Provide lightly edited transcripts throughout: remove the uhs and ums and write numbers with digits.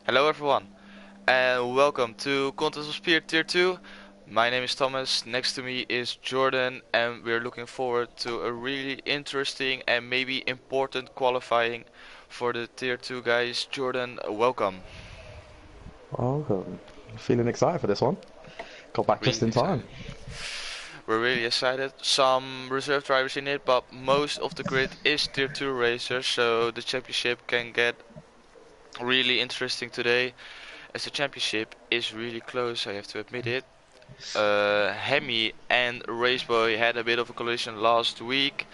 Hello everyone, and welcome to Contest of Speed Tier 2. My name is Thomas, next to me is Jordan, and we're looking forward to a really interesting and maybe important qualifying for the Tier 2 guys. Jordan, welcome. Oh, feeling excited for this one. Got back just Really in time. excited. We're really excited. Some reserve drivers in it, but most of the grid is Tier 2 racers, so the championship can get really interesting today, as the championship is really close, I have to admit it. Hemi and Raceboy had a bit of a collision last week.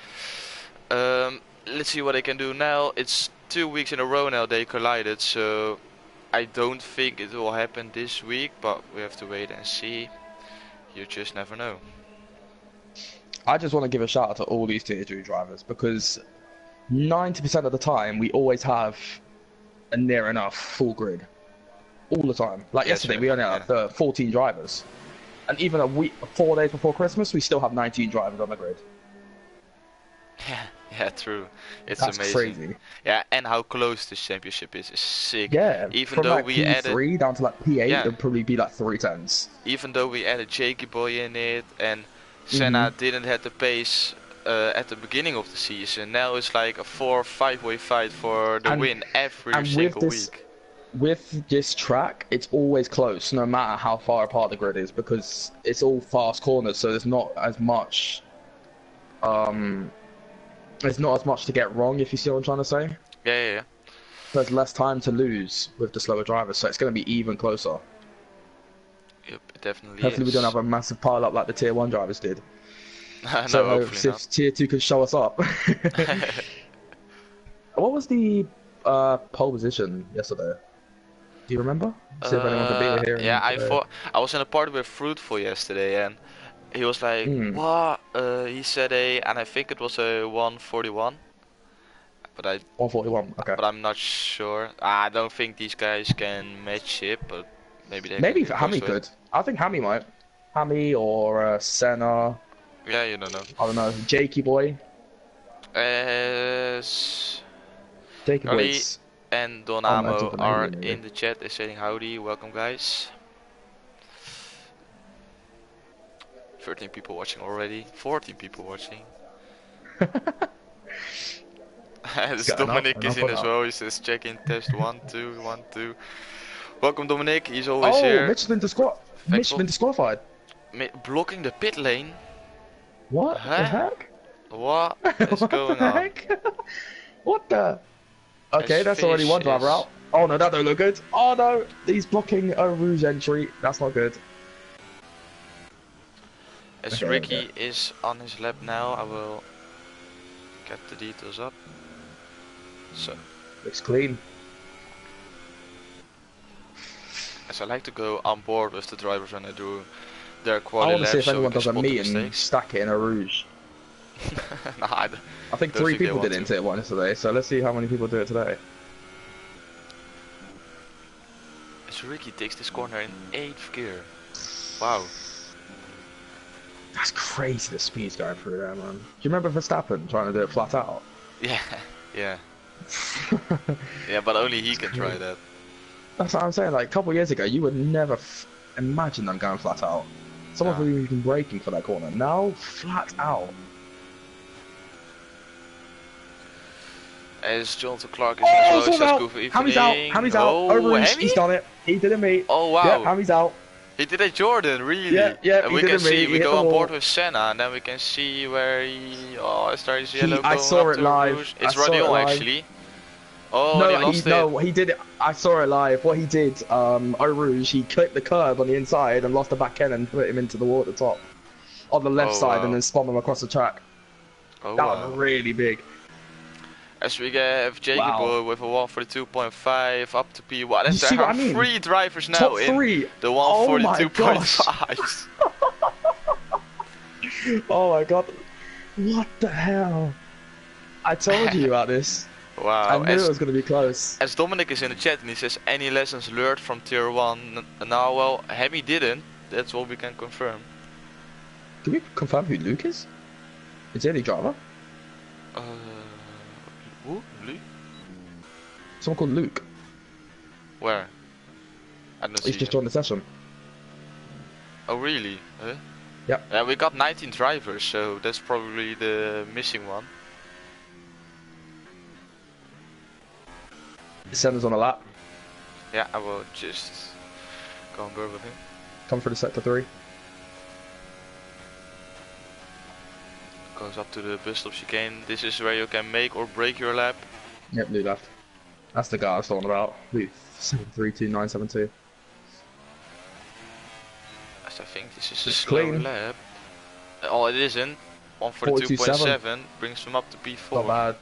Let's see what they can do now. It's 2 weeks in a row now they collided, so I don't think it will happen this week, but we have to wait and see. You just never know. I just want to give a shout out to all these tier 2 drivers because 90% of the time we always have a near enough full grid. All the time. Like Yeah, yesterday so we only yeah. had 14 drivers. And even a week, 4 days before Christmas, we still have 19 drivers on the grid. Yeah, true. It's That's amazing. crazy. Yeah, and how close this championship is sick. Yeah, Even from though like we added, P3 down to like P8, yeah, it'll probably be like 3 tenths. even though we added Jakey Boy in it, and hmm Senna didn't have the pace at the beginning of the season. Now it's like a 4 or 5 way fight for the And win every and with single this week. with this track, it's always close, no matter how far apart the grid is, because it's all fast corners, so um, there's not as much to get wrong, if you see what I'm trying to say. Yeah, yeah, yeah. There's less time to lose with the slower drivers, so it's going to be even closer. Yep, it definitely Hopefully, we don't is. have a massive pile up like the tier 1 drivers did. No, So, hopefully see not. if tier 2 can show us up. What was the pole position yesterday? Do you remember? See if anyone could beat it here Yeah, and I today. thought I was in a party with Fruitful yesterday, and he was like, Hmm, "What?" He said and I think it was a 141, but 141. Okay. I'm not sure. I don't think these guys can match it, but maybe they can Maybe get close Hammy to it. could. I think Hammy might. Hammy or Senna. Yeah, you don't know. I don't know. Jakey boy. As Jakey Ali boy's and on a Donamo different are alien, maybe. in the chat. They're saying howdy, welcome guys. 13 people watching already. 14 people watching. It's As got enough. Dominic is Enough in for as that. well. He says check in test 1 2 1 2. Welcome Dominic. He's always Oh, here. Mitch's been Mitch's Thankful. been disqualified. Blocking the pit lane. What the Huh? heck? What is What going the on? heck? What the? As Okay, that's already Fish one driver is out. Oh no, that don't look good. Oh no, he's blocking a Rouge entry. That's not good. as Okay, okay. Ricky is on his lap now. I will get the details up. So, Looks clean. as I like to go on board with the drivers when I do their I quali want to see laps, if so we anyone can does a spot the meet and mistakes. stack it in a Rouge. Nah, I I think don't three think they people want did it in to. tier 1 yesterday, so let's see how many people do it today. As Ricky takes this corner in 8th gear. Wow. That's crazy the speed's going through there, man. Do you remember Verstappen trying to do it flat out? Yeah, yeah. Yeah, but only he That's can try crazy. that. That's what I'm saying. Like a couple of years ago, you would never imagine them going flat out. Some of Nah. them even braking for that corner. Now, flat out. As Jonathan Clark is in as Oh, well, he someone's says out! good Hammy's out! evening. Hammy's out! Oh, Oh, Rouge, Hemi? he's done it. He didn't meet. Oh, Yeah, wow. Hammy's out. He did a Jordan, Yeah, really. yeah, And he we can didn't see, meet. He we hit the go on board wall. with Senna, and then we can see where he... Oh, there's yellow I going saw up it to live. Rouge. I It's saw it Radion, live. actually. Oh, and he No, lost it. he did it. I saw it live. What he did, Eau Rouge, he clipped the curb on the inside and lost the back end and put him into the wall at the top, on the left Oh, side, and wow. then spun him across the track. Oh, That was wow. really big. As we have Jakey Wow. Boy with a 142.5 up to P1. You As there see what are I mean? 3 drivers now Top in three. the Oh my gosh. 142.5. Oh my god. What the hell? I told you about this. I Wow. knew it was going to be close. As Dominic is in the chat and he says any lessons learned from tier 1. Now, well, Hemi didn't. That's what we can confirm. Can we confirm who Luke is? Is he any driver? Uh, who? Lee? Someone called Luke. Where? I don't He's see just him. joined the session. Oh really? Huh? Yep. Yeah, we got 19 drivers, so that's probably the missing one. Senna's on a lap. Yeah, I will just go on board with him. Come for the sector 3. Goes up to the bus stop chicane. This is where you can make or break your lap. Yep, new left. That's the guy I was talking about. 732972. As I think this is a It's slow clean. lap. Oh, it isn't. 42.7. 142.7 brings him up to Not P4. bad.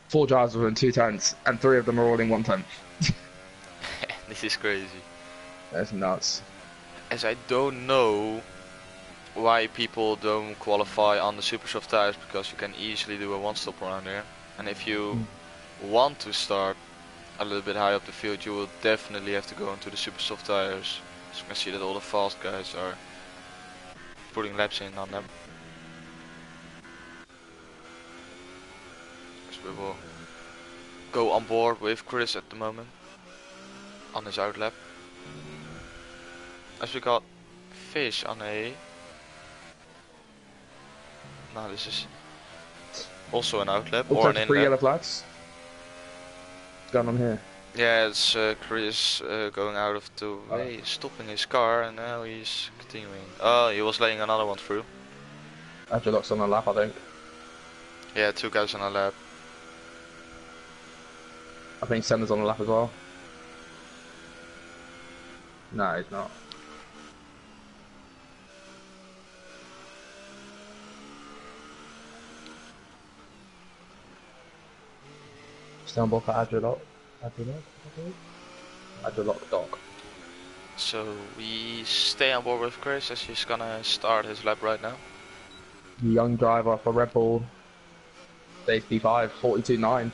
4 drivers within 2 tenths, and 3 of them are all in 1 tenth. This is crazy. That's nuts. As I don't know why people don't qualify on the super soft tires, because you can easily do a one stop around there. And if you want to start a little bit high up the field, you will definitely have to go into the super soft tires. So you can see that all the fast guys are putting laps in on them. So we will go on board with Chris at the moment on his out lap. As we got Fish on a... No, this is also an out lap Looks or like an in 3 lap. yellow flags. What's going on here? Yeah, it's Chris going out of the way, stopping his car, and now he's continuing. Oh, he was laying another one through. Agiloc's on a lap, I think. Yeah, 2 guys on a lap. I think Senna's on a lap as well. No, he's not. Stay on board for Agiloc. Agiloc dog. So we stay on board with Chris as he's gonna start his lap right now. Young driver for Red Bull. Stage P5, 42.9.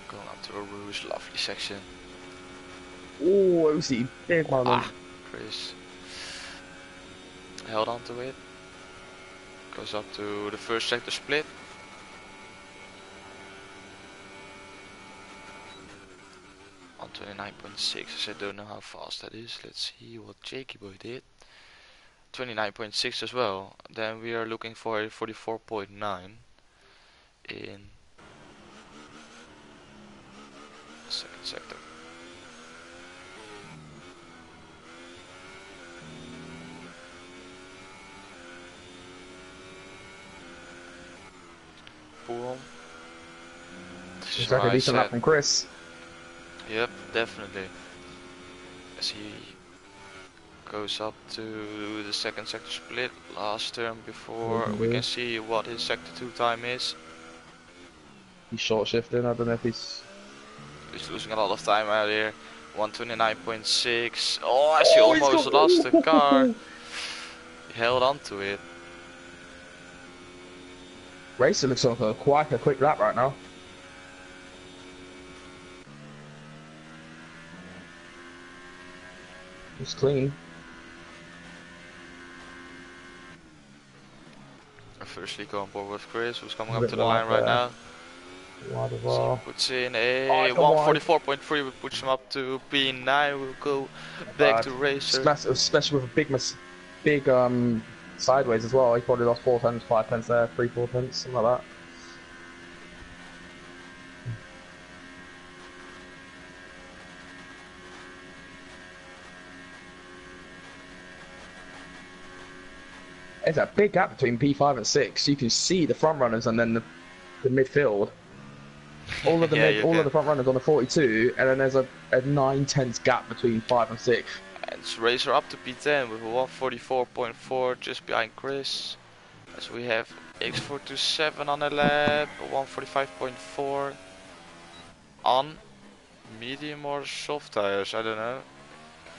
Going up to a Rouge, lovely section. Oh, OC, big moment. Ah, Chris held on to it. Goes up to the first sector split. On 29.6, I don't know how fast that is. Let's see what Jakey Boy did. 29.6 as well. Then we are looking for a 44.9 in second sector. Boom. This Looks is like where a I decent lap said, from Chris. yep, definitely. As he goes up to the second sector split, last turn before we can see what his sector 2 time is. He's short shifting, I don't know if he's... He's losing a lot of time out here. 129.6. Oh, as he almost lost the car. He held on to it. Racer looks like quite a quick lap right now. It's clean. Firstly, go on board with Chris, who's coming up to the line right now. Wide as So well. he puts in a 144.3, which puts him up to P9. We'll go back to Racer. Especially with a big sideways as well. He probably lost 4 tenths, 5 tenths there, 3-4 tenths, something like that. There's a big gap between P5 and 6. You can see the front runners and then the midfield. All of the Yeah, all of the front runners on the 42, and then there's a 9/10 gap between 5 and 6. And it's Racer up to P10 with a 144.4 just behind Chris. As we have X427 on the lap, 145.4 on medium or soft tires, I don't know.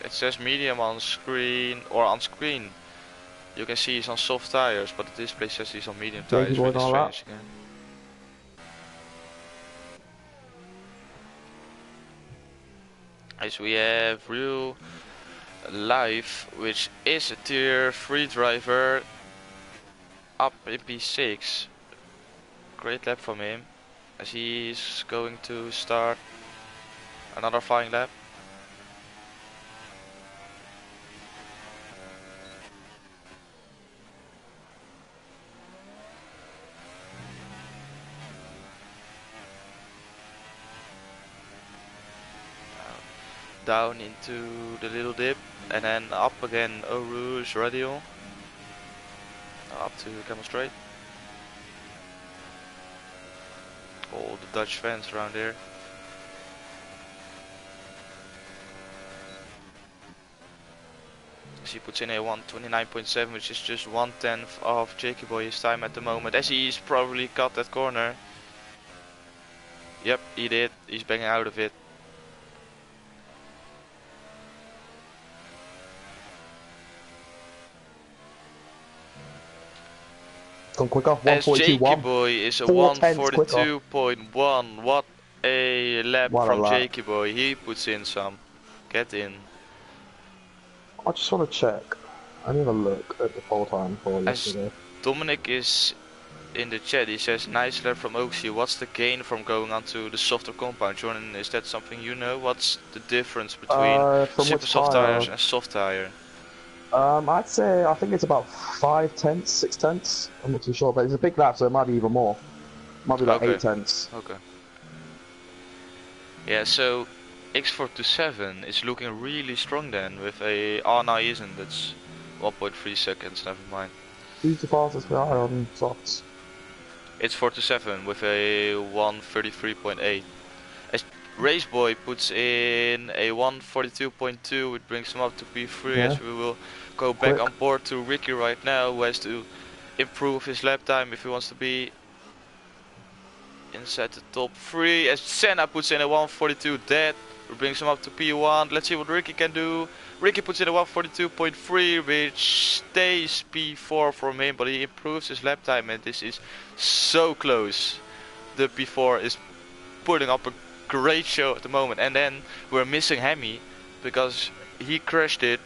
It says medium on screen, or on screen. You can see he's on soft tires, but the display says he's on medium tires. Really strange again. As we have Real Life, which is a tier 3 driver, up in P6. Great lap from him, as he's going to start another flying lap. Down into the little dip, and then up again, Eau Rouge radial. Up to Camel Straight. All the Dutch fans around here. He puts in a 129.7, which is just 1/10 of Jakey Boy's time at the moment, as he's probably cut that corner. Yep, he did. He's banging out of it. Gone quicker. As Jakey 142.1. Boy is a 4/10 142.1. What a lap What a from lap. Jakey Boy. He puts in some. Get in. I just want to check. I need a look at the full time for As yesterday. Dominic is in the chat, he says, nice lap from Oaksy. What's the gain from going onto the softer compound? Jordan, is that something you know? What's the difference between From super which soft tire? tires and soft tire? I'd say I think it's about 5/10, 6/10. I'm not too sure, but it's a big lap, so it might be even more. Might be like Okay. 8/10. Okay. Yeah, so X427 is looking really strong then with a... Oh no, he isn't. That's 1.3 seconds, never mind. Who's the fastest guy on softs? It's 427 with a 133.8. As Raceboy puts in a 142.2, which brings him up to P3, Yeah. as we will go back Quick. on board to Ricky right now, who has to improve his lap time if he wants to be inside the top 3. As Senna puts in a 142 dead, which brings him up to P1. Let's see what Ricky can do. Ricky puts in a 142.3, which stays P4 from him, but he improves his lap time, and this is so close. The P4 is putting up a great show at the moment, and then we're missing Hemi because he crashed it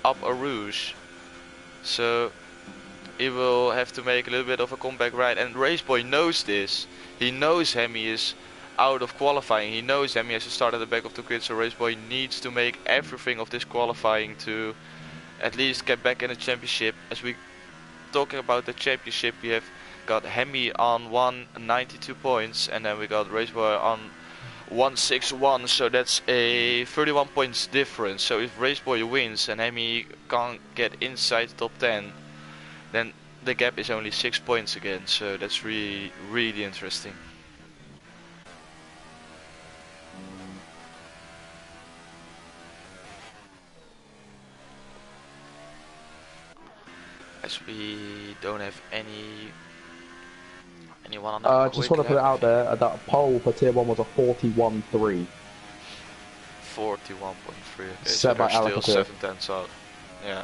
up a Rouge, so he will have to make a little bit of a comeback ride, and Raceboy knows this. He knows Hemi is out of qualifying. He knows Hemi has to start at the back of the grid, so Raceboy needs to make everything of this qualifying to at least get back in the championship. As we talking about the championship, we have got Hemi on 192 points, and then we got Raceboy on 161, so that's a 31 points difference. So if Raceboy wins and Hemi can't get inside the top 10, then the gap is only 6 points again, so that's really interesting. As we don't have anyone on the Just want to put it out there that pole for tier 1 was a 41.3. 41.3. Okay, so Set by there's still Alcatel. 7/10 out.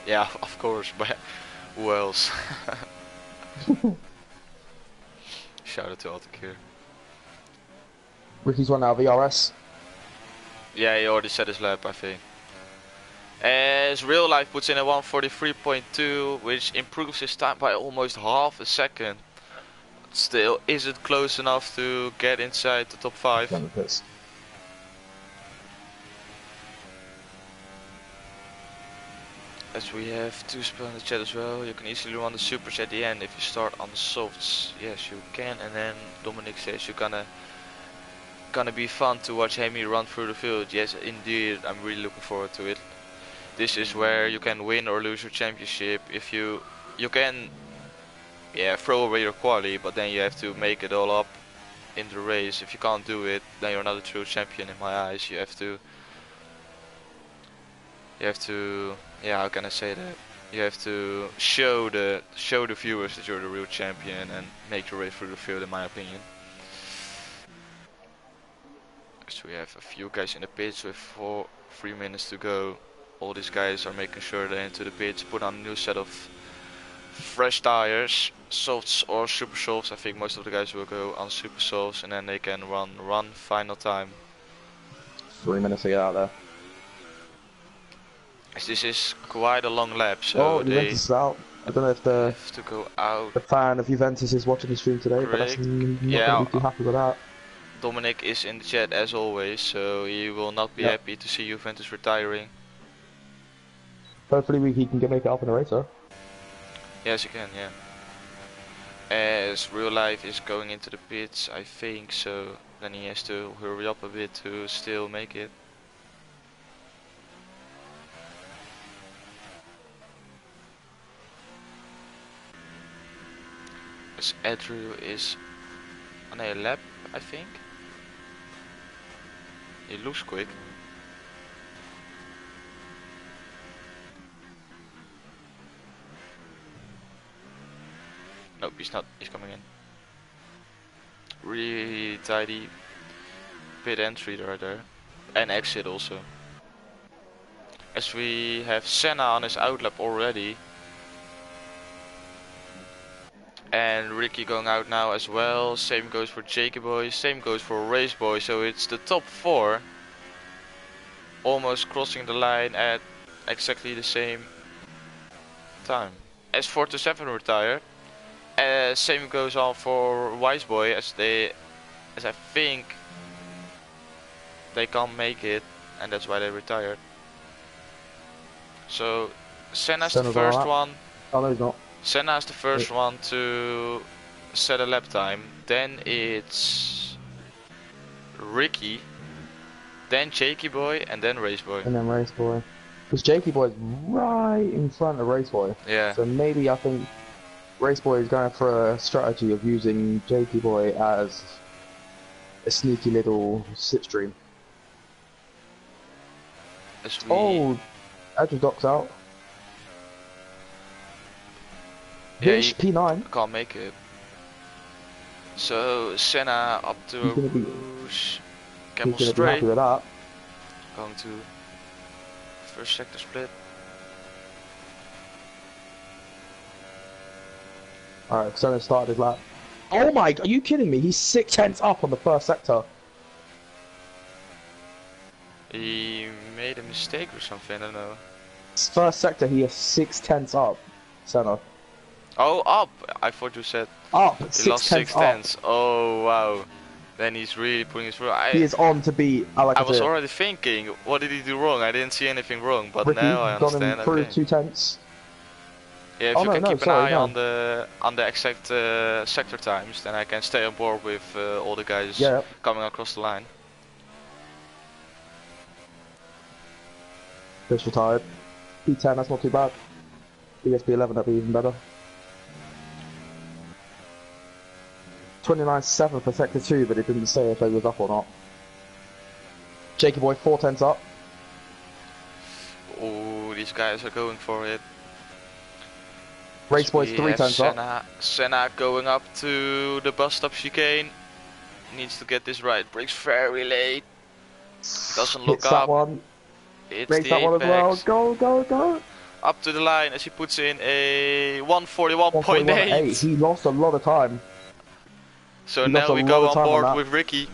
Yeah, of course, but who else? Shout out to Altakir. Ricky's run out of VRS. Yeah, he already set his lap, I think. As Real Life puts in a 143.2, which improves his time by almost half a second. But still, is it close enough to get inside the top 5? As we have two people in the chat as well, you can easily run the supers at the end if you start on the softs. Yes, you can. And then Dominic says you're gonna be fun to watch Hemi run through the field. Yes, indeed, I'm really looking forward to it. This is where you can win or lose your championship. If you can, yeah, throw away your quali, but then you have to make it all up in the race. If you can't do it, then you're not a true champion in my eyes. You have to, yeah, how can I say that? You have to show the viewers that you're the real champion and make your way through the field, in my opinion. So we have a few guys in the pits with 3 minutes to go. All these guys are making sure they're into the pits, put on a new set of fresh tires, softs or super softs. I think most of the guys will go on super softs, and then they can run final time. 3 minutes to get out there. As this is quite a long lap, so he went to Slough. I don't know if the Have to go out. fan of Juventus is watching the stream today, but that's Correct. not going Yeah, to be too happy with that. Dominic is in the chat as always, so he will not be Yep. happy to see Juventus retiring. Hopefully he can make it up in the racer. Yes, he can, yeah. As real life is going into the pits, I think, so then he has to hurry up a bit to still make it. As Andrew is on a lap, I think. He looks quick. Nope, he's not. He's coming in. Really tidy pit entry right there. And exit also. As we have Senna on his outlap already. And Ricky going out now as well. Same goes for Jakey Boy. Same goes for Race Boy. So it's the top 4. Almost crossing the line at exactly the same time. As 4 to 7 retired. Same goes on for Wise Boy as I think they can't make it and that's why they retired. So Senna's the first one. Oh no, he's not. Senna's the first one to set a lap time. Then it's Ricky, then Jakey Boy, and then Race Boy. And then Race Boy. Because Jakey Boy's right in front of Race Boy. Yeah. So maybe I think Race Boy is going for a strategy of using Jakey Boy as a sneaky little slipstream. Oh, Andrew Doc's out. Yeah, Vish, P9. Can't make it. So Senna up to Rouge. Camel straight. Happy with that. Going to first sector split. Alright, Senna started his lap. Oh my, are you kidding me? He's 6/10 up on the first sector. He made a mistake or something, I don't know. First sector, he is 6/10 up, Senna. Oh, up! I thought you said up. He lost 6/10. Oh wow! Then he's really putting his foot. He is on to beat Alakazir. I was already thinking, what did he do wrong? I didn't see anything wrong, but Ricky now I understand. Got him through 2/10. Yeah, if you can keep an eye on the exact sector times, then I can stay on board with all the guys coming across the line. Just retired. P10, that's not too bad. ESP11, that'd be even better. 29.7 for sector 2, but it didn't say if they was up or not. Jakey Boy 4/10 up. Oh, these guys are going for it. Race Boy's 3/10 up. Senna going up to the bus stop chicane. Needs to get this right. Brakes very late. Doesn't look up. That one. It's Makes the that one as well. Go, go, go. Up to the line as he puts in a 141.8. He lost a lot of time. So now we go on board with Ricky.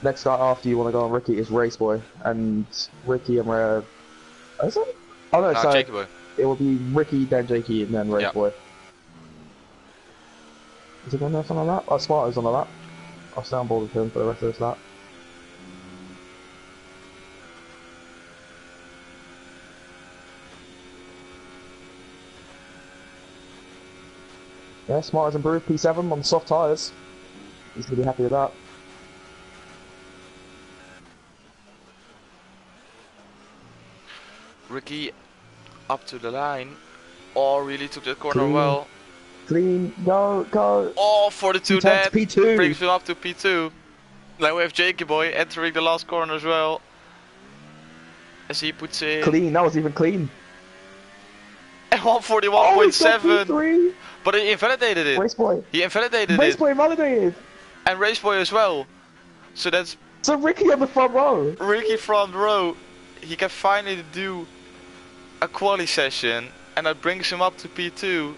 Next guy after you want to go on Ricky is Race Boy. And Ricky and is it? Oh no, so Jakey Boy. It will be Ricky, then Jakey, and then Race Boy. Is it going there on that? Oh, Smart is on that. I'll stay on board with him for the rest of this lap. Yeah, Smart has improved. P7 on soft tyres. He's going to be happy with that. Ricky up to the line. Oh, really took that corner well. Clean, go, go. Oh, 42 dead. P2. Brings him up to P2. Now we have Jakey Boy entering the last corner as well. As he puts in. Clean, that was even clean. And 141.7. But he invalidated it. Race Boy. He invalidated it. Race Boy invalidated. And Race Boy as well. So that's. So Ricky on the front row. Ricky front row. He can finally do a quali session. And that brings him up to P2.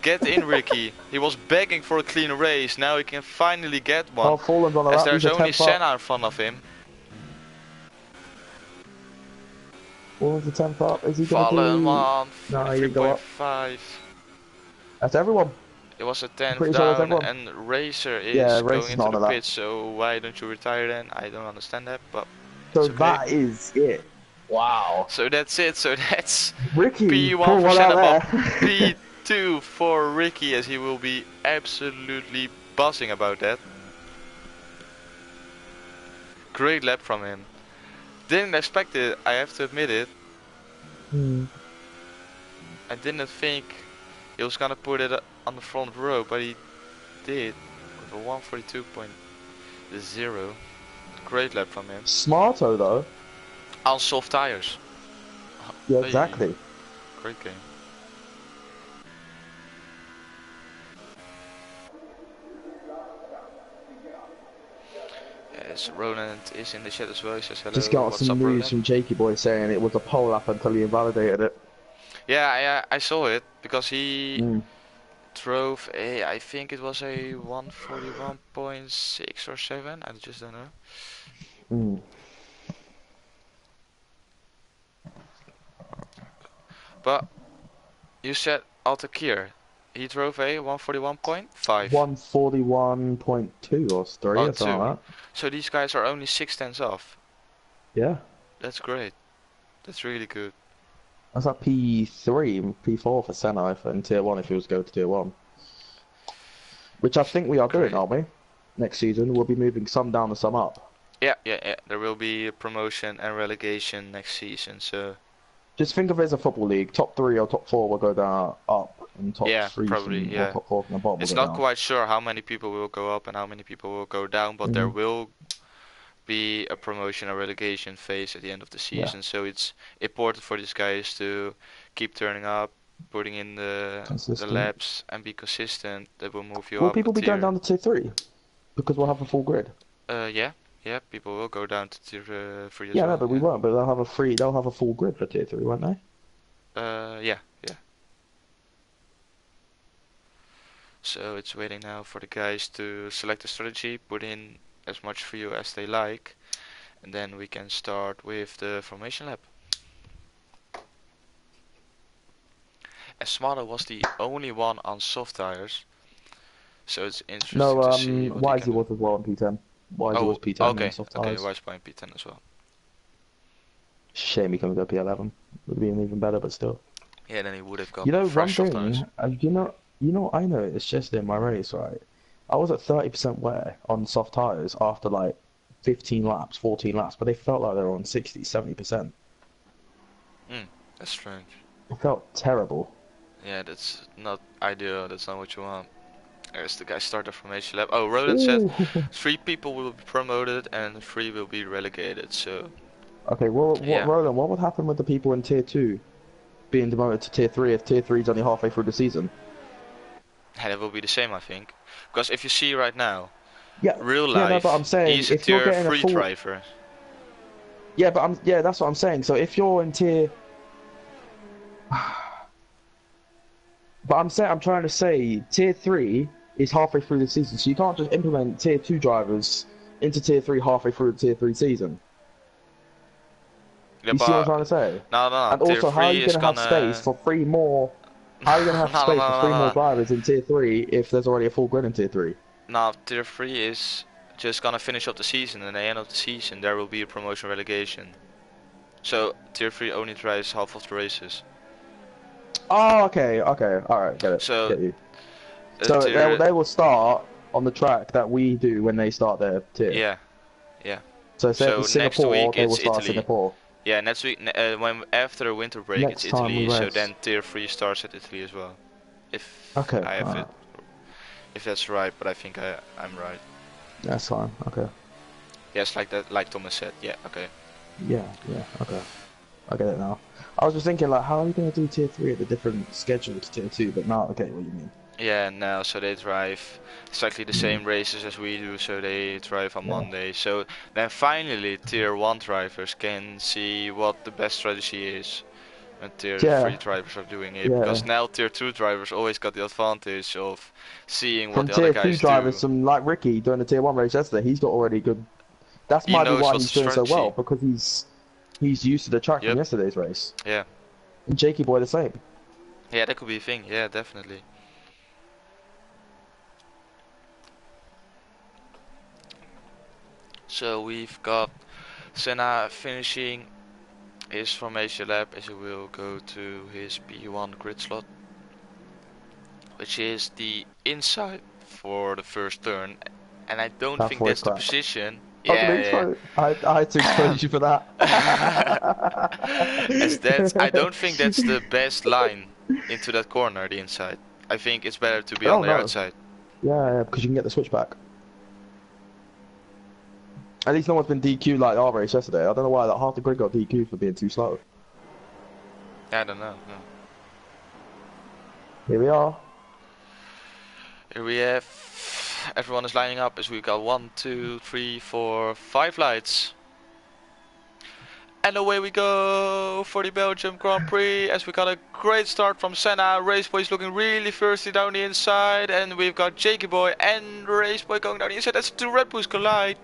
Get in, Ricky. He was begging for a clean race. Now he can finally get one. Oh, Fallen's on the as lap. there's only Senna in front of him. What was the 10th up? Is he gonna Fallen do? on No, he didn't go up. 43.5. That's everyone. It was a I'm 10th pretty sure that's down, everyone. and Racer Yeah, is race going is into not the on that. pit, so why don't you retire then? I don't understand that, but So it's okay. that is it. Wow. So that's it, so that's Ricky, P1 pull for one out Senna, but there. P2 for Ricky, as he will be absolutely buzzing about that. Great lap from him. Didn't expect it, I have to admit it. Hmm. I didn't think he was gonna put it on the front row, but he did with a 142.0. Great lap from him. Smarto though. On soft tires. Yeah, Hey, exactly. great game. Yes, Roland is in the chat as well. He says Just hello. got What's some up, news Roland? from Jakey Boy saying it was a pole up until he invalidated it. Yeah, I saw it because he Mm. drove a, I think it was a 141.6 or 7. I just don't know. Mm. But you said Altakir. He drove a 141.5 141.2 or 3 or or something 2. like that. So these guys are only 6 tenths off. Yeah. That's great. That's really good. That's like P3, P4 for Senna in Tier 1 if he was to go to Tier 1. Which I think we are doing, Great. aren't we? Next season, we'll be moving some down and some up. Yeah. There will be a promotion and relegation next season. So Just think of it as a football league. Top 3 or top 4 will go down up, and top yeah, 3 probably from, or yeah. top 4 from the bottom will It's go not down. quite sure how many people will go up and how many people will go down, but there Hmm. will be a promotion and relegation phase at the end of the Yeah, season. So it's important for these guys to keep turning up, putting in the consistent. laps, and be consistent. That will move you Will up a people be going tier. down to Tier 3? Because we'll have a full grid. Yeah. People will go down to tier 3 as Yeah, no, well. but we Yeah. won't. But they'll have a full grid for Tier 3, won't they? Yeah. So it's waiting now for the guys to select a strategy, put in as much for you as they like, and then we can start with the formation lap. Esmada was the only one on soft tires, so it's interesting No, to see what he can Wisey do. was as well on P10. Wisey was Oh, P10 on okay, soft okay, tires. Wise point P10 as well. Shame he couldn't go P11. Would have been even better, but still. Yeah, then he would have got You know, one fresh soft thing, tires. what I noticed just in my race, right? I was at 30% wear on soft tires after like 15 laps, 14 laps, but they felt like they were on 60, 70%. That's strange. It felt terrible. Yeah, that's not ideal, that's not what you want. There's the guy start the formation lap. Oh, Roland said Ooh. 3 people will be promoted and 3 will be relegated, so Okay, well, yeah. Roland, what would happen with the people in Tier 2 being demoted to Tier 3 if Tier 3 is only halfway through the season? And it will be the same, I think. Because if you see right now, Yeah, real yeah, no, but I'm life, saying he's a if you're tier getting a 3 full, driver. yeah, that's what I'm saying. So if you're in Tier, but I'm trying to say Tier 3 is halfway through the season, so you can't just implement Tier 2 drivers into Tier 3 halfway through the Tier 3 season. Yeah, You see what I'm but trying to say? no. And Tier also, how are 3 you is going to have space gonna. for 3 more? How are you going to have space for three more No. drivers in Tier 3 if there's already a full grid in Tier 3? No, tier 3 is just gonna finish up the season, and at the end of the season there will be a promotion relegation. So tier 3 only drives half of the races. Oh, okay, all right, So get you. So tier. they will start on the track that we do when they start their tier. Yeah, yeah. So say if So it's next Singapore, week they will it's start Italy. Singapore. Yeah, next week, when after winter break, it's Next time we Italy. So race. then tier 3 starts at Italy as well. If Okay, I have it, alright. if that's right, but I think I'm right. That's fine. Okay. Yes, like that, like Thomas said. Yeah, okay. Yeah, okay. I get it now. I was just thinking, like, how are you going to do Tier 3 at a different schedule to Tier 2, but now, okay, what you mean. Yeah, now so they drive exactly the Mm, same races as we do. So they drive on yeah. Monday. So then finally, tier 1 drivers can see what the best strategy is. And tier 3 Yeah, drivers are doing it, yeah. because now tier 2 drivers always got the advantage of seeing what From the other Tier 2 guys drivers, do. some like Ricky doing the Tier 1 race yesterday, he's got already good. That's He might be knows why what's he's the doing so well, strategy. because He's used to the track from Yep. yesterday's race. Yeah. And Jakey Boy the same. Yeah, that could be a thing. Yeah, definitely. So we've got Senna finishing his formation lap as he will go to his P1 grid slot, which is the inside for the first turn, and I don't That think voice that's the crack. position. I was gonna Yeah, expose. I had to expose you for that. yeah. As that's, I don't think that's the best line into that corner, the inside. I think it's better to be on Oh the no. outside. Yeah, because you can get the switchback. At least no one's been DQ'd like our race yesterday. I don't know why that half the grid got DQ'd for being too slow. I don't know. No. Here we are. Here we have everyone is lining up as we got 1, 2, 3, 4, 5 lights. And away we go for the Belgium Grand Prix as we got a great start from Senna. Raceboy is looking really thirsty down the inside, and we've got Jakey Boy and Raceboy going down the inside. That's two Red Bulls collide.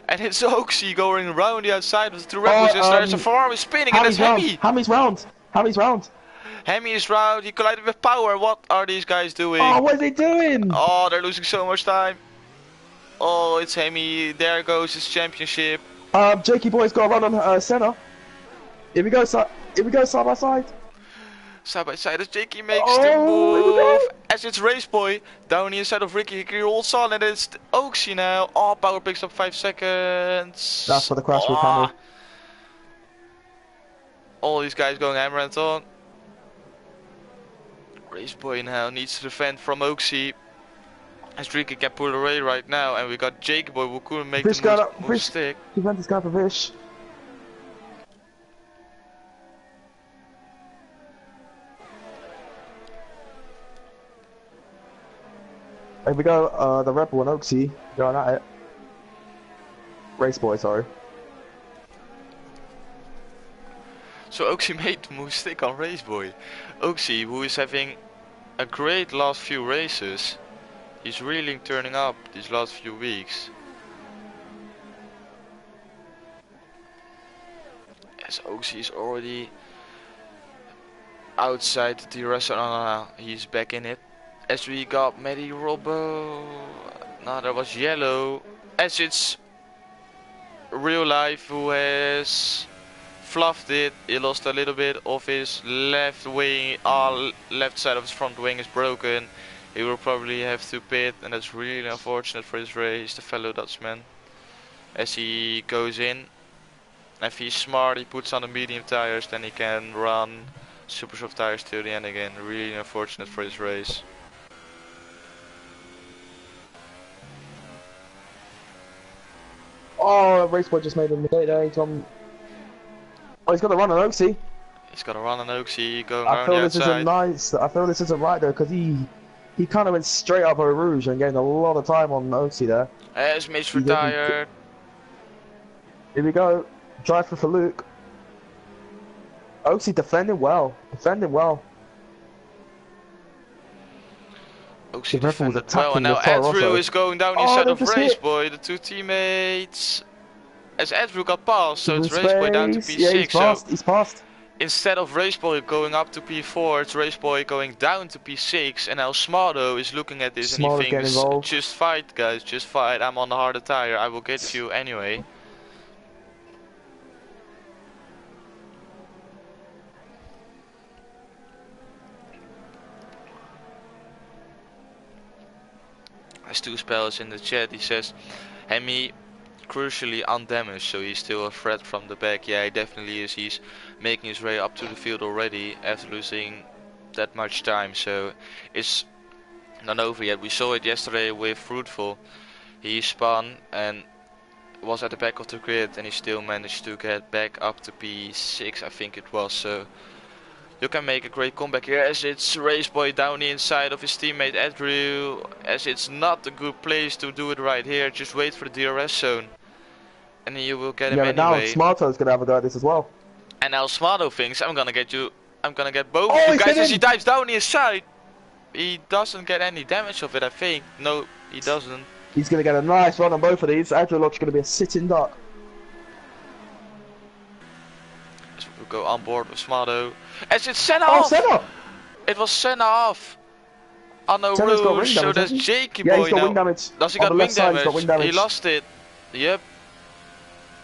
And it's Oaksy going around the outside of the two Red Bulls. Yes, there's a Ferrari spinning, and that's Hemi. Hemi's round. Hemi's round. Hemi is round, he collided with Power. What are these guys doing? Oh, what are they doing? Oh, they're losing so much time. Oh, it's Hemi. There goes his championship. Jakey Boy's got a run on Senna. Here we go side by side. Side by side as Jakey makes the move. As it's Raceboy down the inside of Ricky. He rolls on and it's Oaksy now. Oh, Power picks up 5 seconds. That's for the crash with Hamill. All these guys going hammer and on. Raceboy now needs to defend from Oaksy. As Ricky can pull away right now, and we got Jakey Boy who couldn't make the move stick. Juventus guy for Vish. Here we go, the Red Bull and Oaksy going at it. Raceboy, sorry. So Oaksy made the move stick on Raceboy. Oaksy, who is having a great last few races, he's really turning up these last few weeks. As Oaksy is already outside the DRS, he's back in it. As we got Matty Robbo, no, that was yellow. As it's Real Life who has fluffed it. He lost a little bit of his left wing. Left side of his front wing is broken. He will probably have to pit, and that's really unfortunate for his race, the fellow Dutchman. As he goes in, if he's smart, he puts on the medium tires, then he can run super soft tires till the end again. Really unfortunate for his race. Oh, Raceboy just made a mistake there. Oh, he's got to run on Oaksy. He's got to run on Oaksy, going I around feel the this outside. isn't nice. I feel this isn't right though, because he kind of went straight up Eau Rouge and gained a lot of time on Oaksy there. As Mitch retired. Here we go. Drive for Luke. Oaksy defending well. Oaksy defended well, and now Toro Andrew Rosso. is going down the inside of just hit. Raceboy, the two teammates. As Andrew got passed, so it's Space. Raceboy down to P6. Yeah, he's passed. Instead of Raceboy going up to P4, it's Raceboy going down to P6, and now Smardo is looking at this and he thinks, just fight guys, just fight, I'm on the harder tire, I will get you anyway. Stu Spells in the chat, he says, Hemi crucially undamaged, so he's still a threat from the back. Yeah, he definitely is. He's making his way up to the field already after losing that much time, so it's not over yet. We saw it yesterday with Fruitful. He spun and was at the back of the grid, and he still managed to get back up to P6, I think it was. So you can make a great comeback here, as it's Raceboy down the inside of his teammate Andrew, as it's not a good place to do it right here. Just wait for the DRS zone, and then you will get him anyway. Now Smarto's gonna have a go at this as well. And now Smarto thinks, I'm gonna get you, I'm gonna get both of you guys, as he dives down the inside. He doesn't get any damage of it, I think. No, he doesn't. He's gonna get a nice run on both of these. Andrew looks gonna be a sitting duck. So we'll go on board with Smado. As it's Senna Oh, off! Senna! It was Senna off! On no Senna's got wing rouge, so damage, that's hasn't he? Jakey Yeah, he's boy got now. wing damage. Does he On got the wing left side, he's got damage? wing damage. He lost it. Yep.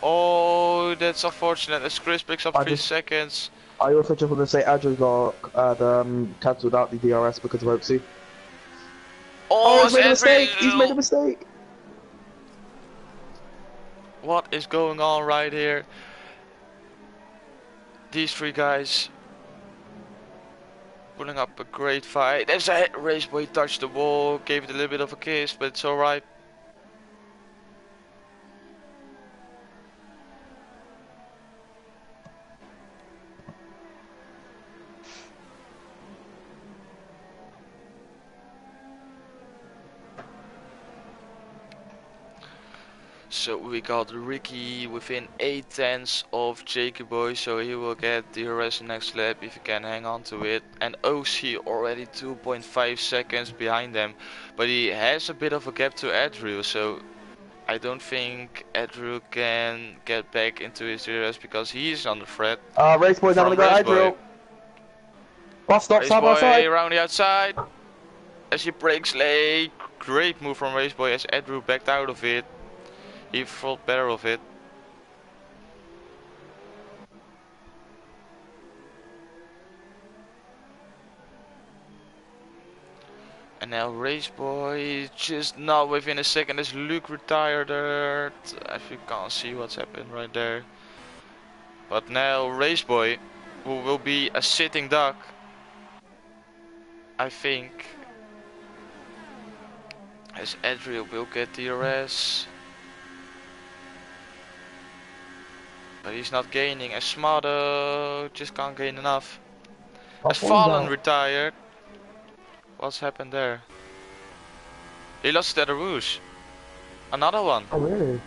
Oh, that's unfortunate. As Chris picks up 3 seconds. I also just want to say Andrew got cancelled out the DRS because of Oopsie. Oh, he's made a mistake! He's made a mistake! What is going on right here? These three guys putting up a great fight. There's a Raceboy touched the wall, gave it a little bit of a kiss, but it's alright. So we got Ricky within 8/10 of Jakey Boy, so he will get DRS next lap if he can hang on to it. And OC already 2.5 seconds behind them, but he has a bit of a gap to Adriel, so I don't think Adriel can get back into his DRS because he's under threat. Raceboy's having a go at Adriel. Bus stop side by side. Around the outside. As he breaks late, great move from Raceboy as Adriel backed out of it. He thought better of it. And now Raceboy just not within a second as Luke retired. As you can't see what's happened right there. But now Raceboy, who will be a sitting duck, I think, as Adriel will get DRS. But he's not gaining, as Smado just can't gain enough. As Fallen retired. What's happened there? He lost at the Rouge. Another one. Oh really?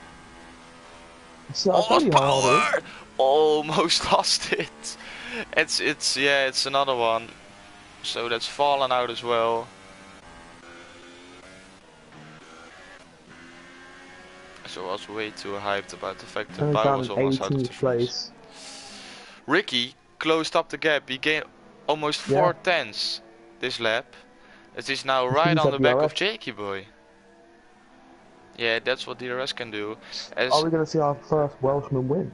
Almost power! Almost lost it. It's another one. So that's Fallen out as well. So I was way too hyped about the fact that Power was almost out of the place. Ricky closed up the gap. He gained almost 4/10 this lap. As he's now right on the back of Jakey Boy. Yeah, that's what DRS can do. Are we going to see our first Welshman win?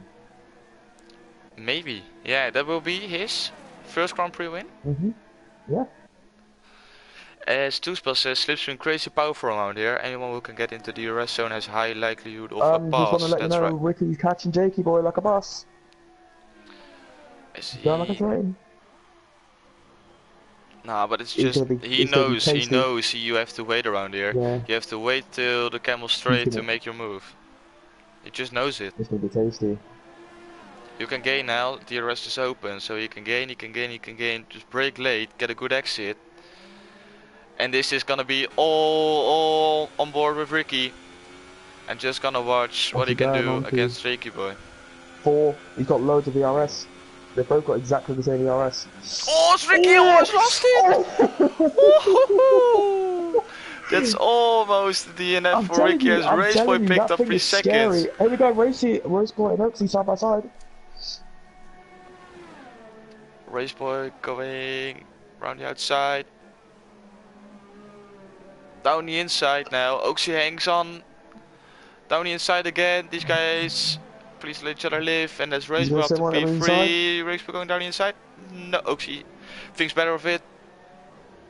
Maybe. Yeah, that will be his first Grand Prix win. Yeah. As Toospell says, slipstream crazy powerful around here. Anyone who can get into the DRS zone has high likelihood of a pass. Just want to let you know, right. Ricky's catching Jakey Boy like a bus. Going like a train. Nah, but it's just he knows you have to wait around here. Yeah. You have to wait till the camel's straight to make your move. He just knows it. It's gonna be tasty. You can gain now. DRS is open, so you can gain. Just brake late, get a good exit. And this is gonna be all on board with Ricky. And just gonna watch what he can do against Jakey Boy. He's got loads of ERS. They've both got exactly the same ERS. Oh, it's Ricky almost lost it! Oh. That's almost the DNF for Ricky as Raceboy picked up 3 seconds. Scary. Here we go, Raceboy and Oaksy side by side. Raceboy going around the outside. Down the inside now. Oaksy hangs on. Down the inside again. These guys please let each other live. And that's Raceboy up to P3. Raceboy going down the inside. No, Oaksy thinks better of it.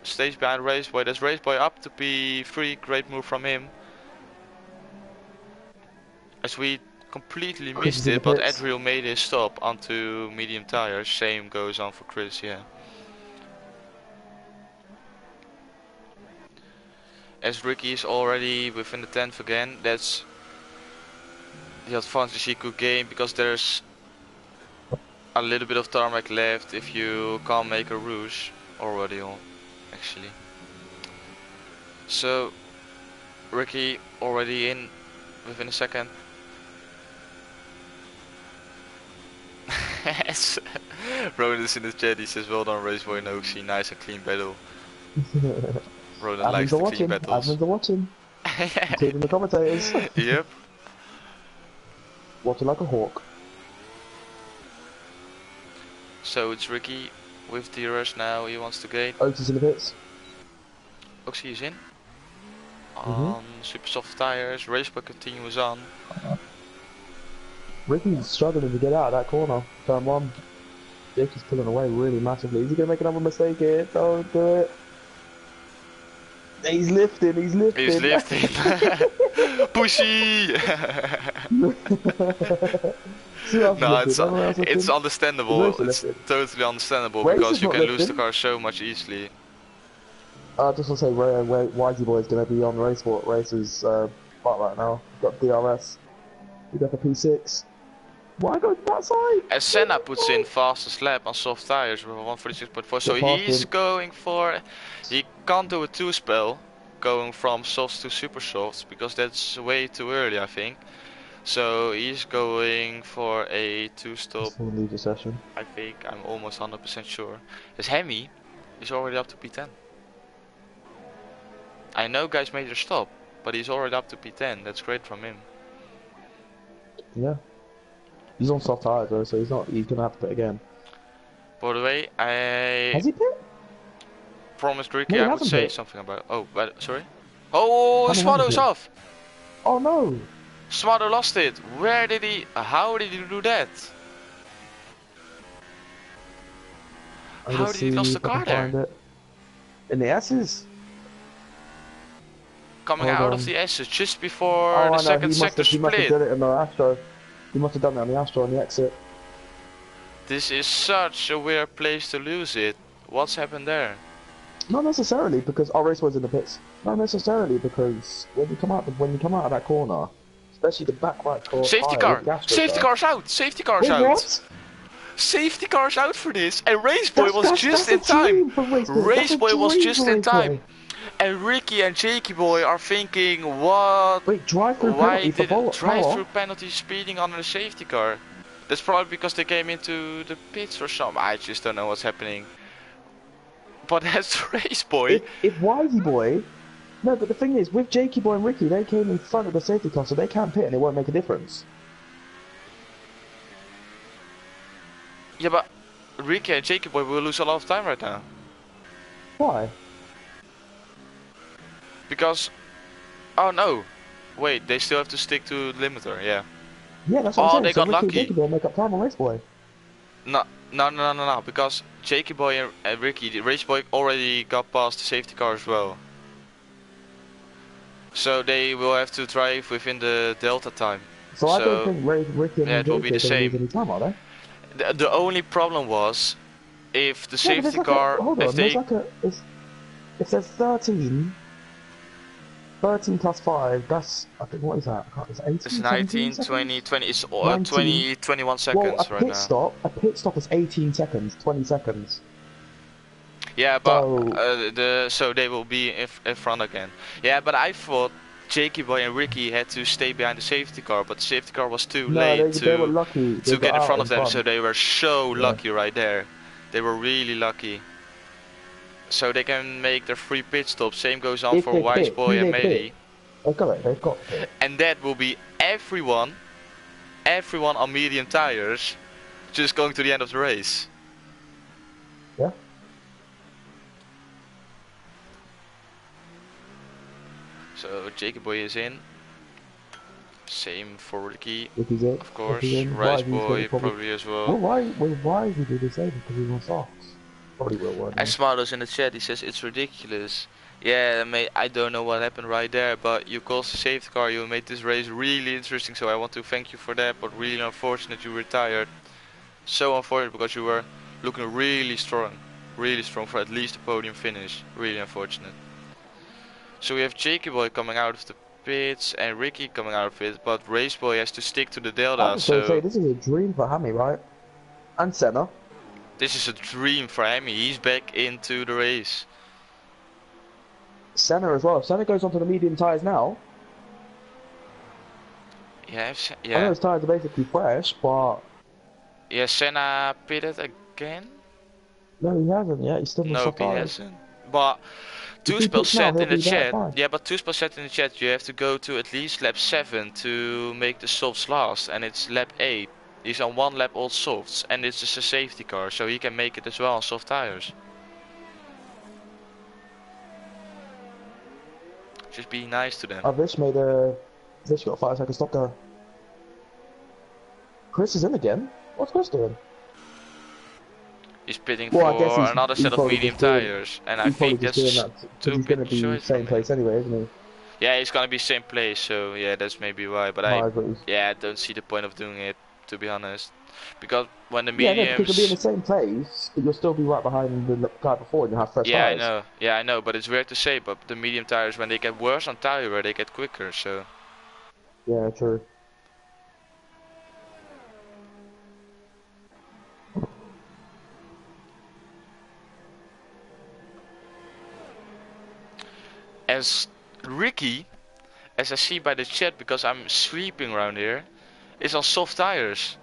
Stays behind Raceboy. That's Raceboy up to P3. Great move from him. As we completely missed it, but Adriel made his stop onto medium tires. Same goes on for Chris, yeah. As Ricky is already within the 10th again, that's the advantage he could gain because there's a little bit of tarmac left if you can't make a rouge already on, actually. So Ricky already in within a second. Ronan is in the chat, he says well done Raceboy and Oaksy, nice and clean battle. Ronan likes the clean battles. Admins are watching. Including the commentators. Yep. Watching like a hawk. So it's Ricky with the rush now. He wants to gate. Otis in the pits. Oxy is in. On super soft tires. Raceboy continues on. Ricky's struggling to get out of that corner. Turn 1. Jake is pulling away really massively. Is he going to make another mistake here? Don't do it. He's lifting, he's lifting. He's lifting. Pushy! No, it's understandable. It's totally understandable because you can lose the car so much easily. I just want to say, Whitey Boy is going to be on Racer's spot right now. Got DRS. We got the P6. Why go to that side? As Senna puts in fastest lap on soft tires with 146.4, so he's going for. He can't do a 2-spell going from softs to super softs because that's way too early, I think. So he's going for a 2-stop. Leave the session. I think, I'm almost 100% sure. His Hemi is already up to P10. I know guys made their stop, but he's already up to P10. That's great from him. Yeah. He's on soft tires though, so he's gonna have to pit again. By the way, Has he pit? Promised Ricky I would say something about. Oh, but sorry. Oh, Smarto's off. Oh no. Smarto lost it. Where did he? How did he do that? How did he lost the car there? In the S's. Coming out of the S's just before the second sector split. He must have done it in the Astro. He must have done it on the Astro on the exit. This is such a weird place to lose it. What's happened there? Not necessarily because our race was in the pits. Not necessarily because when you come out of that corner, especially the back right corner. Safety car! Safety car's out! Safety car's out! What? Safety car's out for this, and Raceboy was just in time. Raceboy was just in time. And Ricky and Jakey Boy are thinking, what? Wait, drive-through penalty for Bolo. Drive-through penalty speeding under the safety car. That's probably because they came into the pits or something. I just don't know what's happening. But that's Raceboy. If Wisey Boy... No, but the thing is, with Jakey Boy and Ricky, they came in front of the safety car, so they can't pit and it won't make a difference. Yeah, but Ricky and Jakey Boy will lose a lot of time right now. Why? Because, oh no, wait, they still have to stick to the limiter, yeah. Yeah, that's what I'm saying. They got lucky. Jakey Boy make up time on Raceboy. No, because Jakey Boy and Ricky, the Raceboy already got past the safety car as well. So they will have to drive within the delta time. So I don't think Ricky and it will be the same. Time, are they? The only problem was if the safety car. If there's 13 plus 5, that's, I think, what is that? It's 18, it's 19, 20, 20, it's 20, 21 seconds right now. A pit stop is 18 seconds, 20 seconds. Yeah, but so they will be in front again. Yeah, but I thought Jakey Boy and Ricky had to stay behind the safety car, but the safety car was too late they were lucky. to get in front of them, so they were so lucky right there. They were really lucky. So they can make their free pit stop. Same goes on for Wiseboy and Matey. They've got it. And that will be everyone on medium tires, just going to the end of the race. Yeah. So Jakey Boy is in. Same for Ricky. Ricky's in. Of course. Raceboy probably as well. Why is he doing this? Because he wants socks. Probably will. And Smarto's in the chat. He says it's ridiculous. Yeah, mate. I don't know what happened right there, but you caused a safety car. You made this race really interesting. So I want to thank you for that. But really unfortunate you retired. So unfortunate because you were looking really strong for at least a podium finish. Really unfortunate. So we have Jakey Boy coming out of the pits and Ricky coming out of it, but Raceboy has to stick to the delta. I was say this is a dream for Hammy, right? And Senna. This is a dream for Hammy. He's back into the race. Senna as well. If Senna goes onto the medium tyres now. Yeah. I know his tyres are basically fresh, but. Yeah, Senna pitted again. No, he hasn't yet. He's still in the soft tyres. No, he hasn't. But. Tuspel said in the chat, yeah, but Tuspel said in the chat you have to go to at least lap 7 to make the softs last, and it's lap 8 He's on 1 lap all softs, and it's just a safety car, so he can make it as well on soft tires. Just be nice to them. Rich made a... Rich got a 5-second stop there. Chris is in again? What's Chris doing? He's pitting Well, I for guess another set of medium tires, and I think that's doing that because he's going to be same place anyway, isn't he? Yeah, he's gonna be same place, so yeah, that's maybe why. But I don't see the point of doing it, to be honest, because when the mediums. Yeah, no, because you'll be in the same place, but you'll still be right behind the guy before, and you'll have fresh tires. I know, but it's weird to say, but the medium tires, when they get worse on tire wear, they get quicker. So. Yeah, true. As Ricky, as I see by the chat, because I'm sleeping around here, is on soft tires,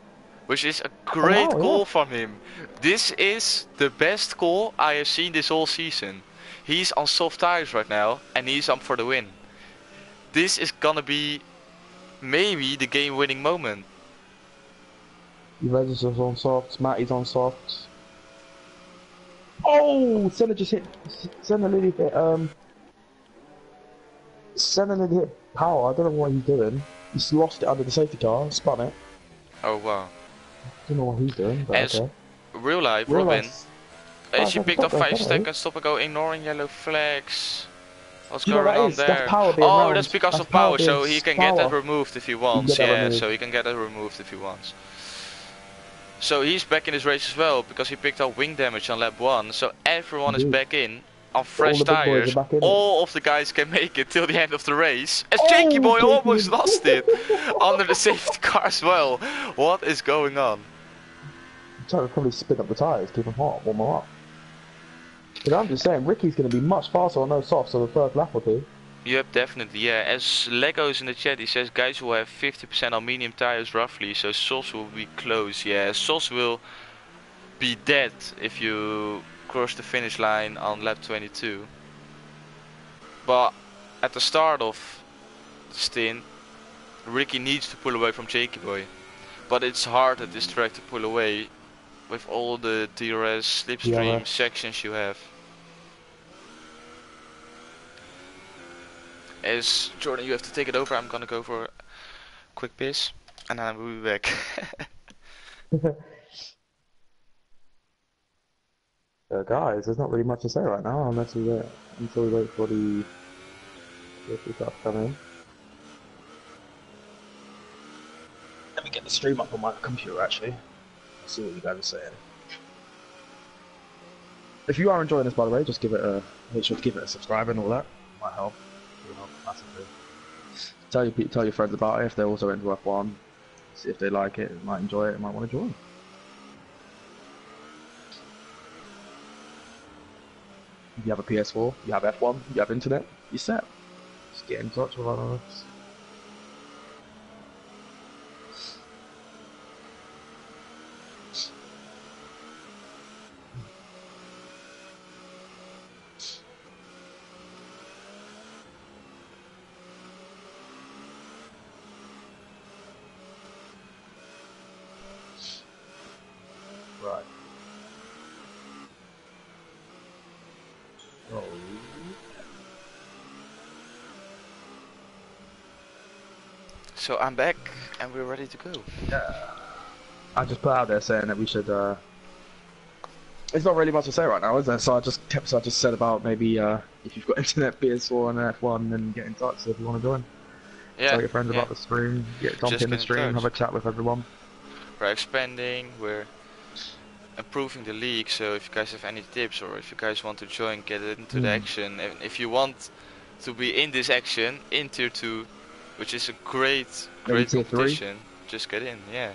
which is a great call from him. This is the best call I have seen this whole season. He's on soft tires right now, and he's up for the win. This is gonna be maybe the game-winning moment. Juventus is on softs, Matty's on softs. Oh, Senna just hit. Senna literally hit. Senna literally hit power. I don't know what he's doing. He's lost it under the safety car, spun it. Oh wow. Don't know what he's doing, but as okay. Real life, Robin. She picked up 5-second stop and go, ignoring yellow flags. What's going on there? That's because of power, so he can get that removed if he wants. Yeah, so he can get that removed if he wants. So he's back in this race as well, because he picked up wing damage on lap 1. So everyone is back in on fresh tires. All of the guys can make it till the end of the race. As Jakey Boy almost lost it under the safety car as well. What is going on? I'm trying to probably spin up the tires, keep them hot, warm them up. But I'm just saying, Ricky's going to be much faster on those softs on the first lap or two. Yep, definitely, yeah. As Legos in the chat, he says guys will have 50% on medium tires roughly, so Sos will be close. Yeah, Sos will be dead if you cross the finish line on lap 22. But at the start of the stint, Ricky needs to pull away from Jakey Boy. But it's hard at this track to pull away with all the DRS slipstream sections you have. As Jordan, you have to take it over. I'm gonna go for a quick piss, and then I will be back. Guys, there's not really much to say right now unless we wait until we wait for the stuff to come in. Let me get the stream up on my computer actually. Let's see what you guys are saying. If you are enjoying this, by the way, just give it a make sure to give it a subscribe and all that. Might help. Massively. Tell your friends about it if they're also into F1. See if they like it, might enjoy it, might want to join. You have a PS4, you have F1, you have internet, you're set. Just get in touch with us. Right. Oh. So I'm back and we're ready to go. Yeah. I just put out there saying that we should. There's not really much to say right now, is there? So I just said about maybe if you've got internet, PS4 and F1, then get in touch if you want to join. Yeah. Tell your friends about the stream. Jump in the stream, have a chat with everyone. We're expanding. We're improving the league. So if you guys have any tips or if you guys want to join, get into the action. And if you want to be in this action in Tier 2, which is a great competition, just get in. Yeah.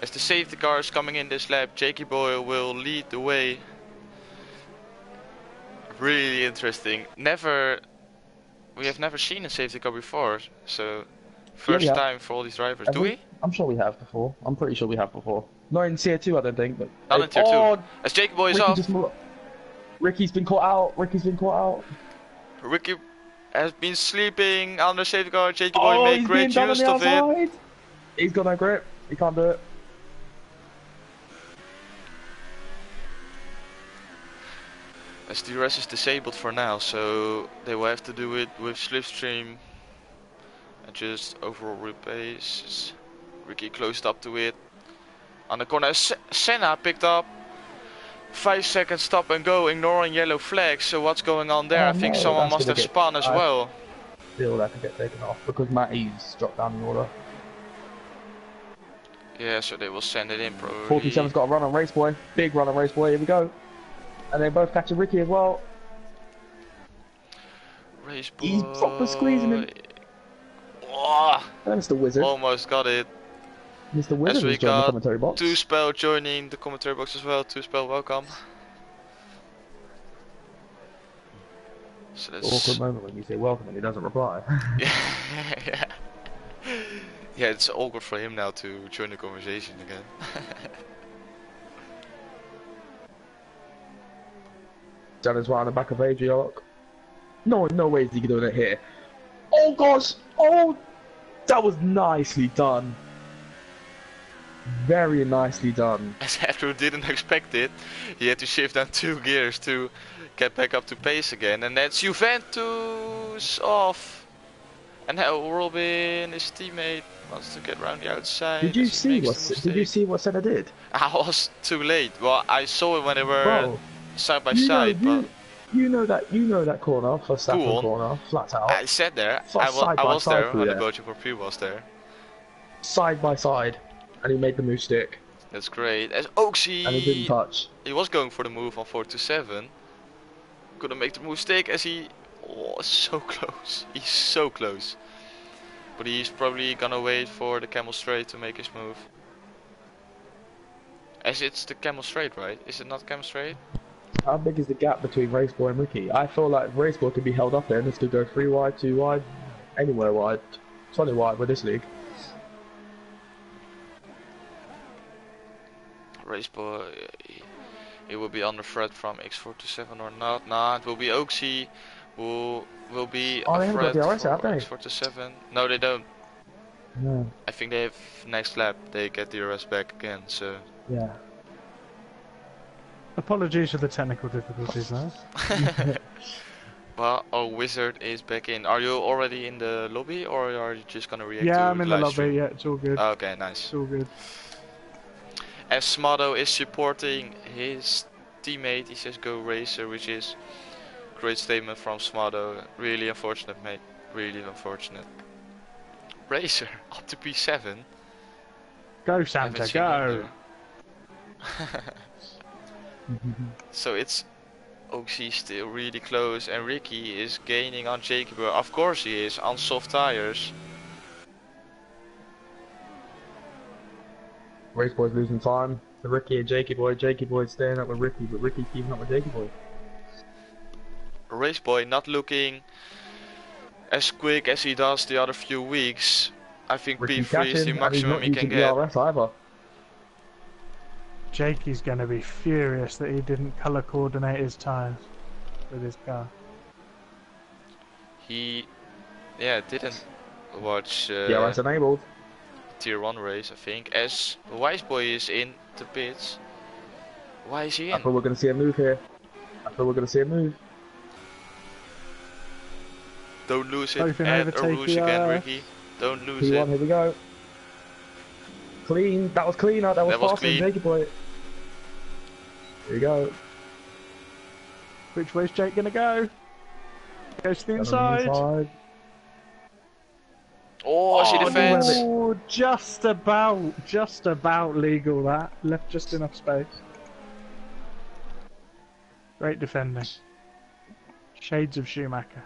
As the safety car is coming in this lap, Jakey Boy will lead the way. Really interesting. We have never seen a safety car before, so first time for all these drivers. Do we? I'm sure we have before. I'm pretty sure we have before. Not in Tier 2, I don't think, but not in Tier 2. As Jakey Boy is off. Ricky's been caught out. Ricky has been sleeping under safety car. Jakey Boy made great use of it. He's got no grip. He can't do it. As DRS is disabled for now, so they will have to do it with slipstream and just overall repace. Ricky closed up to it. On the corner, Senna picked up 5 seconds stop and go, ignoring yellow flags. So what's going on there? Oh I think no, someone that's must gonna have get. spun as I well. feel that could get taken off because Matty's dropped down the order. Yeah, so they will send it in probably. 47's got a run on Race Boy. Big run on Race Boy. Here we go. And they both catching Ricky as well. Race Boy. He's proper squeezing him. Oh, And Mr. Wizard. almost got it. Mr. Wizard has joined the commentary box. Two Spell joining the commentary box as well. Two Spell, welcome. So that's Awkward moment when you say welcome and he doesn't reply. yeah. Yeah, it's awkward for him now to join the conversation again. Janet's right on the back of Adriarch. No way is he doing it here. Oh gosh! Oh! That was nicely done. Very nicely done. As Andrew didn't expect it, he had to shift down 2 gears to get back up to pace again. And that's Juventus off. And now Robin, his teammate, wants to get around the outside. Did you see what Senna did? I was too late. Well, I saw it when they were side by side, but you know that corner, Verstappen corner, flat out. I sat there. I was there when the Belgian Grand Prix was there. Side by side, and he made the move stick. That's great. As Oaksy, and he didn't touch. He was going for the move on 427. Couldn't make the move stick as he. Oh, so close. He's so close. But he's probably gonna wait for the camel straight to make his move. As it's the camel straight, right? Is it not camel straight? How big is the gap between Raceboy and Ricky? I feel like Raceboy could be held up there and this could go 3 wide, 2 wide, anywhere wide. 20 wide with this league. Raceboy, he will be under threat from X427 or not? Nah, it will be Oaksy who will be a threat for X427. No, they don't. No. I think they have next lap, they get the DRS back again, so... Yeah. Apologies for the technical difficulties now. Well, our wizard is back in. Are you already in the lobby or are you just gonna react to Yeah, I'm in the lobby, stream? yeah, it's all good. Okay, nice. It's all good. As Smado is supporting his teammate, he says go racer, which is a great statement from Smado. Really unfortunate, mate. Really unfortunate. Racer, up to P7. Go Santa, go! So it's Oxy still really close and Ricky is gaining on Jacob. Of course he is, on soft tires. Raceboy's losing time to Ricky and Jakey Boy's staying up with Ricky, but Ricky's keeping up with Jakey Boy. Raceboy not looking as quick as he does the other few weeks. I think P3 is the maximum he can get. Either. Jakey's going to be furious that he didn't colour coordinate his tyres with his car. He, didn't watch yeah, that's enabled. Tier 1 race, I think, as Wiseboy is in the pits. Why is he in? I thought we're going to see a move here. Don't lose it at a rouge again, Ricky. Don't lose it. Here we go. Clean. That was cleaner. That was faster than Jakey Boy. Here we go. Which way's Jake gonna go? Goes to the inside. Oh, she defends. Oh, just about legal that. Left just enough space. Great defending. Shades of Schumacher.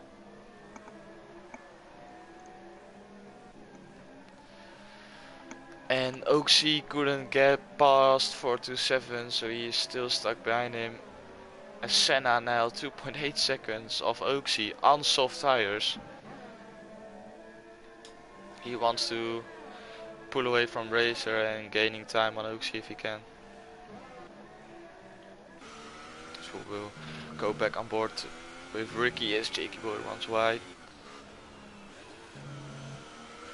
And Oaksy couldn't get past 427, so he is still stuck behind him. And Senna now 2.8 seconds of Oaksy on soft tires. He wants to pull away from Racer and gaining time on Oaksy if he can. So we'll go back on board with Ricky as Jakey Boy runs wide.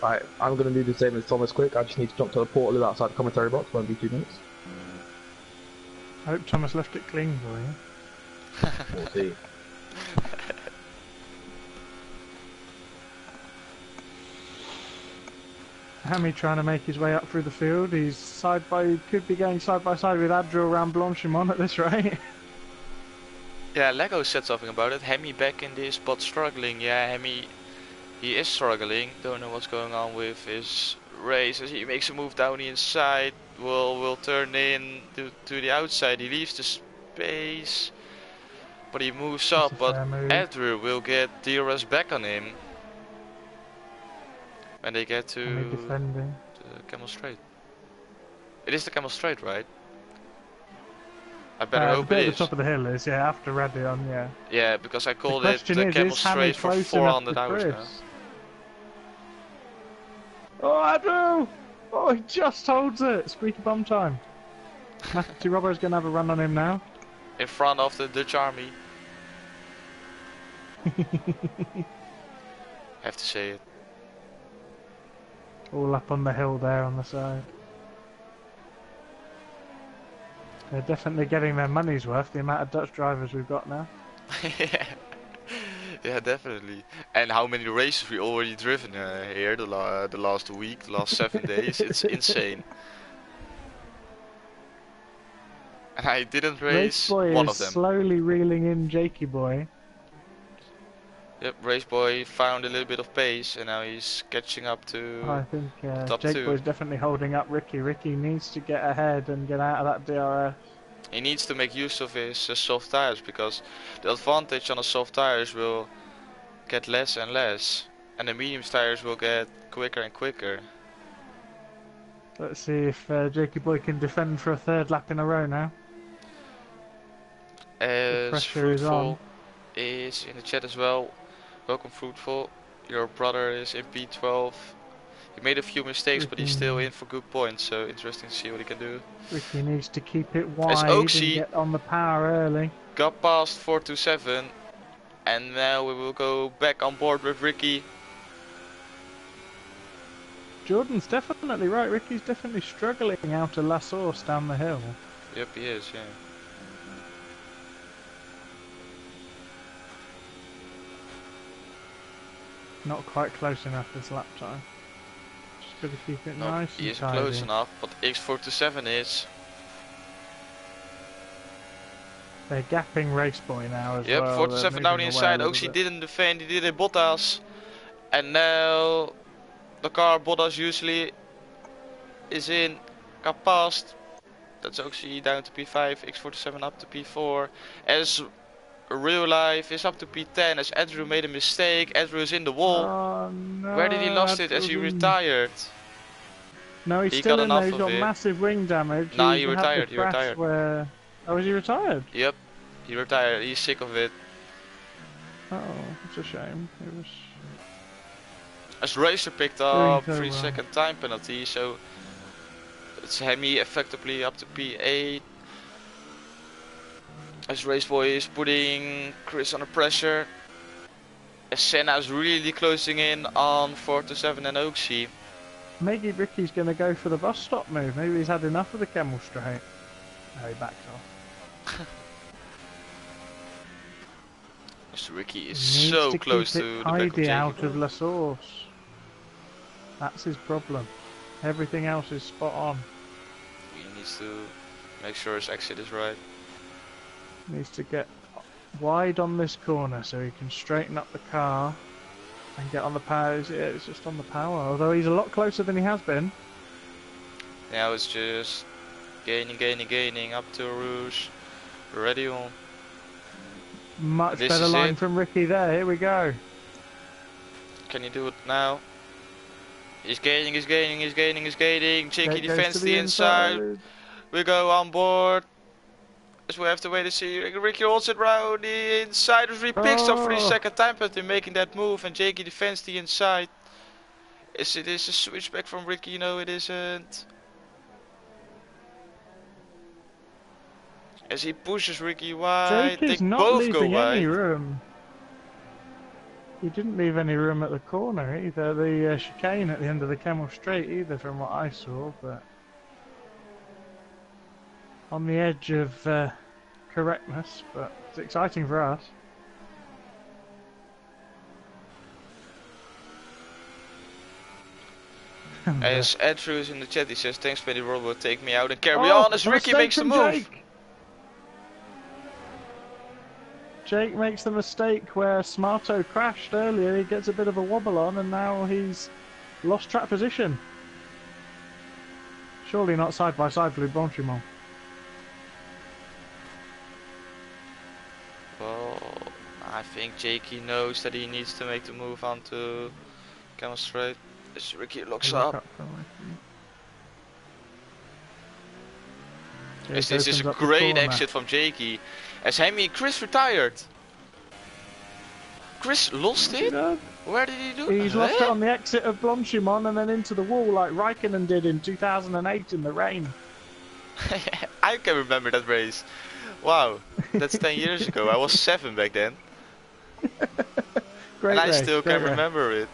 Right, I'm going to do the same as Thomas quick. I just need to jump to the portal outside the commentary box. Won't be 2 minutes. I hope Thomas left it clean for you. We'll see. Hammy trying to make his way up through the field. Could be going side by side with Adriel around Blanchimont at this rate. Yeah, Lego said something about it. Hemi back in this, but struggling. Yeah, Hemi, he is struggling. Don't know what's going on with his race. As he makes a move down the inside, will turn in to the outside. He leaves the space, but he moves That's up. a But fair move. Adriel will get DRS back on him when they get Hammy to defending. the Camel Straight. It is the Camel Straight, right? I better hope The bit it at the is. top of the hill is, yeah, after Radion, yeah. Yeah, because I called it question the Camel is Hammy Straight for close enough 400 to hours Chris? now. Oh, Adriel! Oh, he just holds it! Squeaky bum time. Matthew Robbo's going to have a run on him now. In front of the Dutch army. Have to say it. All up on the hill there on the side. They're definitely getting their money's worth, the amount of Dutch drivers we've got now. Yeah. Yeah, definitely. And how many races we already driven here the last week, the last 7 days. It's insane. And I didn't race Boy one is of them. slowly reeling in Jakey Boy. Yep, Race Boy found a little bit of pace and now he's catching up to I think top Jake two. Boy's definitely holding up Ricky. Ricky needs to get ahead and get out of that DRS. He needs to make use of his soft tires, because the advantage on the soft tires will get less and less, and the medium tires will get quicker and quicker. Let's see if Jakey Boy can defend for a third lap in a row now. As pressure is Fruitful is in the chat as well. Welcome Fruitful. Your brother is in P12. He made a few mistakes, but he's still in for good points, so interesting to see what he can do. Ricky needs to keep it As wide and Oaksy get on the power early. got past 427, and now we will go back on board with Ricky. Jordan's definitely right. Ricky's definitely struggling out of La Source down the hill. Yep, he is, yeah. Not quite close enough this lap time. Just got to keep it No, nice he and is tidy. close enough, but X427 is. They're gapping Race Boy now as Yep, well. 47 down the inside. Oaksy didn't defend, he did a Bottas. And now the car Bottas usually is in, got past. That's Oaksy down to P5, X47 up to P4. As Real Life is up to P10, as Andrew made a mistake. Andrew is in the wall. Oh, no, Where did he lost it? As he retired. No, he's He still got in there. enough He's of got it. massive wing damage. Nah, He's he had retired, the he crash retired. Where... Oh, is he retired? Yep, he retired. He's sick of it. Oh, it's a shame. It was... As Racer picked Doing up so 3-second time penalty, so it's Hemi effectively up to P8. As Raceboy is putting Chris under pressure. As Senna is really closing in on 427 and Oaksy. Maybe Ricky's going to go for the bus stop move. Maybe he's had enough of the Camel Straight. No, he backed off. As Ricky is He needs so to close keep to it the back of tidy Jacob. out of La Source. That's his problem. Everything else is spot on. He needs to make sure his exit is right. Needs to get wide on this corner so he can straighten up the car and get on the power. It's just on the power, although he's a lot closer than he has been. Now it's just gaining up to Rouge. Ready on. Much This better is line it. from Ricky there. Here we go. Can you do it now? He's gaining. Jakey Jake goes defends to the inside. We go on board. So we have to wait and see. Ricky holds it round the inside. Picks up 3-second time penalty making that move, and Jakey defends the inside. Is it is a switchback from Ricky? No, it isn't. As he pushes Ricky wide, Jake they is not both go leaving any wide. room. He didn't leave any room at the corner either. The chicane at the end of the Camel Straight either, from what I saw. But on the edge of correctness, but it's exciting for us. As Andrew is in the chat, he says, thanks, Penny World will take me out and carry Oh, on as Ricky mistake makes the from move. Jake. Jake makes the mistake where Smarto crashed earlier. He gets a bit of a wobble on, and now he's lost track position. Surely not side by side with Blanchimont. Well, I think Jakey knows that he needs to make the move onto Camel Straight. As Ricky looks up. As this is a great exit from Jakey. As Hemi, Chris retired. Chris lost it? Where did he do it? He's lost it on the exit of Blanchimont and then into the wall like Raikkonen did in 2008 in the rain. I can remember that race. Wow, that's 10 years ago. I was 7 back then. Great and I race, still great can race. remember it.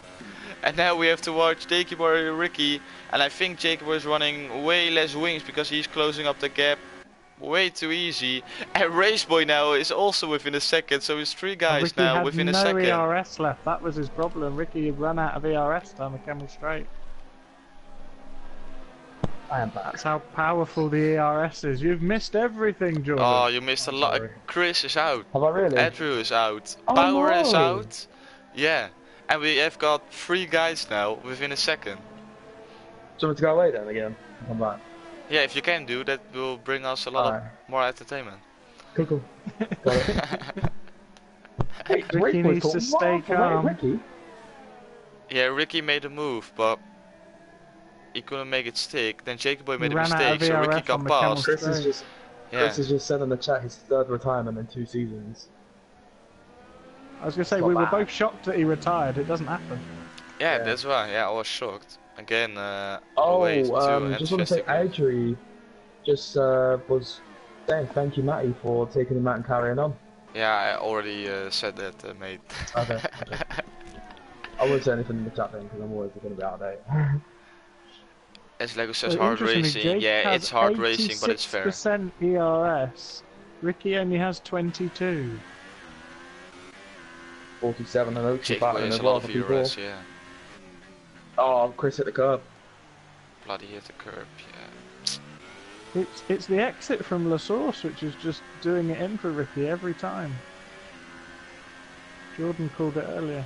And now we have to watch Jakey Boy and Ricky. And I think Jakey Boy is running way less wings because he's closing up the gap way too easy. And Race Boy now is also within a second. So it's 3 guys Ricky now had within a no second. ERS left. That was his problem. Ricky had run out of ERS down the Camel Straight. I am back. That's how powerful the ERS is. You've missed everything, Jordan. Oh, you missed a lot. Sorry. Chris is out. Have I really? Andrew is out. Oh, Power no. is out. Yeah. And we have got 3 guys now within a second. Do you want me to go away then again? Come back. Yeah, if you can do that, will bring us a lot of more entertainment. Cool, cool. Got it. Hey, Ricky needs to stay calm. Ricky? Yeah, Ricky made a move, but he couldn't make it stick. Then Jacob Boy made a ran out mistake, of so Ricky ERS on got the Camel past. Chris Yeah. has just said in the chat his 3rd retirement in 2 seasons. I was going to say, Not we were bad. both shocked that he retired. It doesn't happen. Yeah, Yeah. that's why. Yeah, I was shocked. Again, Oh, way too just want to say enthusiastic. Adri just was saying thank you, Matty, for taking him out and carrying on. Yeah, I already said that, mate. Okay. I won't say anything in the chat then because I'm always going to be out of date. As Lego says, Well, hard interestingly, racing. Jake Yeah, has it's hard racing, but it's fair. 86% ERS. Ricky only has 22. 47 and Oaks Jacob Boy battling has as a well lot for of people. ERS, yeah. Oh, Chris hit the curb. Bloody hit the curb, yeah. It's the exit from La Source which is just doing it in for Ricky every time. Jordan called it earlier.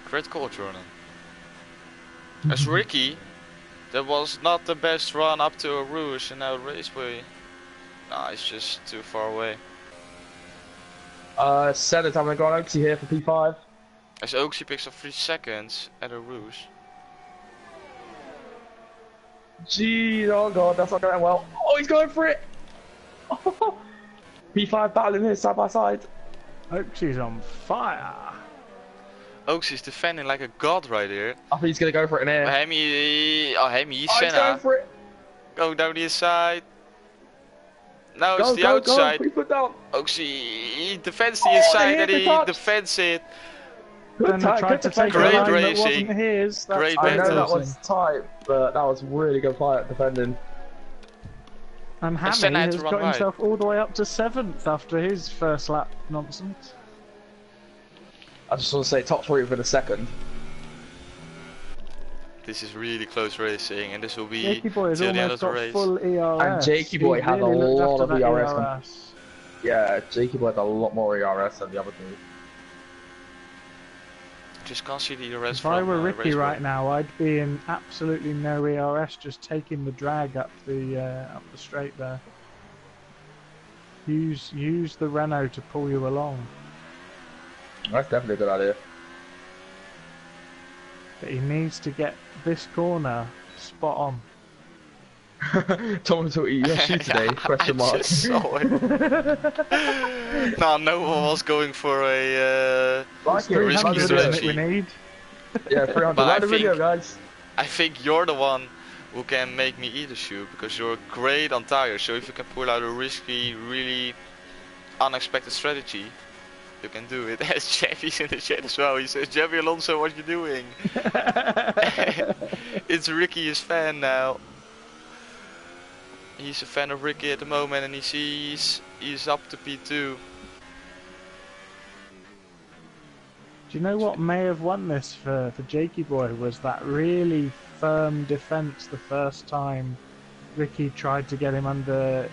Great call, Jordan. As Ricky, that was not the best run up to a Rouge, and now Raceway. Nah, it's just too far away. Said it, I'm going to go on Oaksy here for P5. As Oaksy picks up 3 seconds at a Rouge. Gee, oh god, that's not going well. Oh, he's going for it! P5 battling here side by side. Oaksy's on fire. Oaksy's defending like a god right here. I think he's going to go for it in here. Hemi, he's Oh, he's going Senna. for it! Going down the inside. Now it's Go, the go, outside. go, put down. Oaksy, he defends the Oh, inside they and hit he the touch. defends it. Good Then he time, tried good to defense. take a Great line that racing. wasn't his. That's Great I know battle. that was tight, but that was really good fight defending. And Senna Hammy had to has run got wide. himself all the way up to 7th after his first lap nonsense. I just want to say top 3 within a second. This is really close racing, and this will be Jakey Boy has till the end of almost the got race. full ERS. And Jakey Boy He's had a really looked lot after of that ERS. Yeah, Jakey Boy had a lot more ERS than the other 2. Just can't see the ERS If from I were Ricky Raceway. right now, I'd be in absolutely no ERS, just taking the drag up the straight there. Use the Renault to pull you along. That's definitely a good idea. But he needs to get this corner spot on. Tom to eat your shoe today? Question mark. I just saw it. No one was going for a. Like it, risky like the 300 video. isn't it strategy. we need. Yeah, 300. But Like I the video, think- guys. I think you're the one who can make me eat a shoe because you're great on tires. So if you can pull out a risky, really unexpected strategy, you can do it. As Jeffy's in the chat as well. He says, "Jeffy Alonso, what you doing?" It's Ricky, his fan now. He's a fan of Ricky at the moment, and he sees he's up to P2. Do you know what may have won this for Jakey Boy was that really firm defence the first time Ricky tried to get him under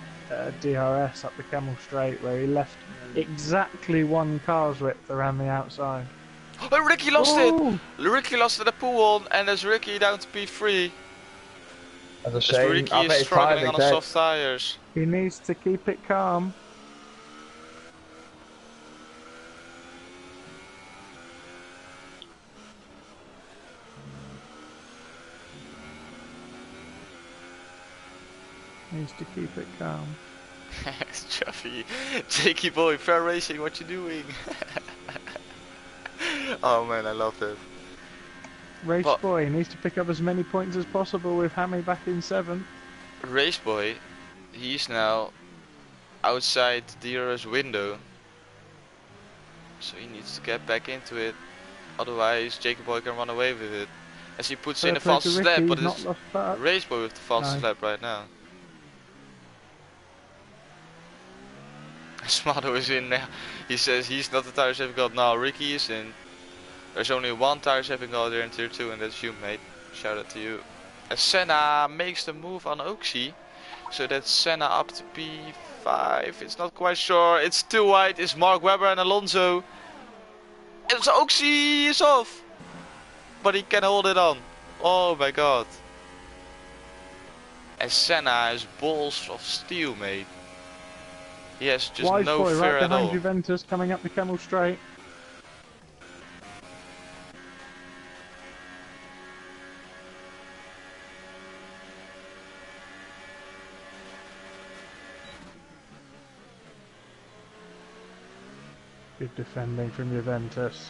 DRS up the Camel Straight, where he left exactly one car's width around the outside. Oh, Ricky lost Ooh. it! Ricky lost it at pool 1, and there's Ricky down to P3. That's a As shame. Ricky I is bet his struggling tires on the are soft tires. He needs to keep it calm. Needs to keep it calm. Chuffy, Jakey Boy, fair racing, what you doing? Oh man, I love that. Race But- Boy needs to pick up as many points as possible with Hammy back in 7th. Race Boy, he's now outside the DRS window. So he needs to get back into it. Otherwise, Jakey Boy can run away with it. As he puts in a Fair play to fast Ricky, lap, but he's not it's lost that. Race Boy with the fastest No. lap right now. Smado is in now. He says he's not the tire saving god. Now Ricky is in. There's only one tire saving god there in tier 2, and that's you, mate. Shout out to you. As Senna makes the move on Oxy. So that's Senna up to P5. It's not quite sure. It's too wide. It's Mark Webber and Alonso. And so Oxy is off. But he can hold it on. Oh my god. And Senna has balls of steel, mate. He has just Wise no Boy fear right at behind all. Juventus coming up the Camel Straight. Good defending from Juventus.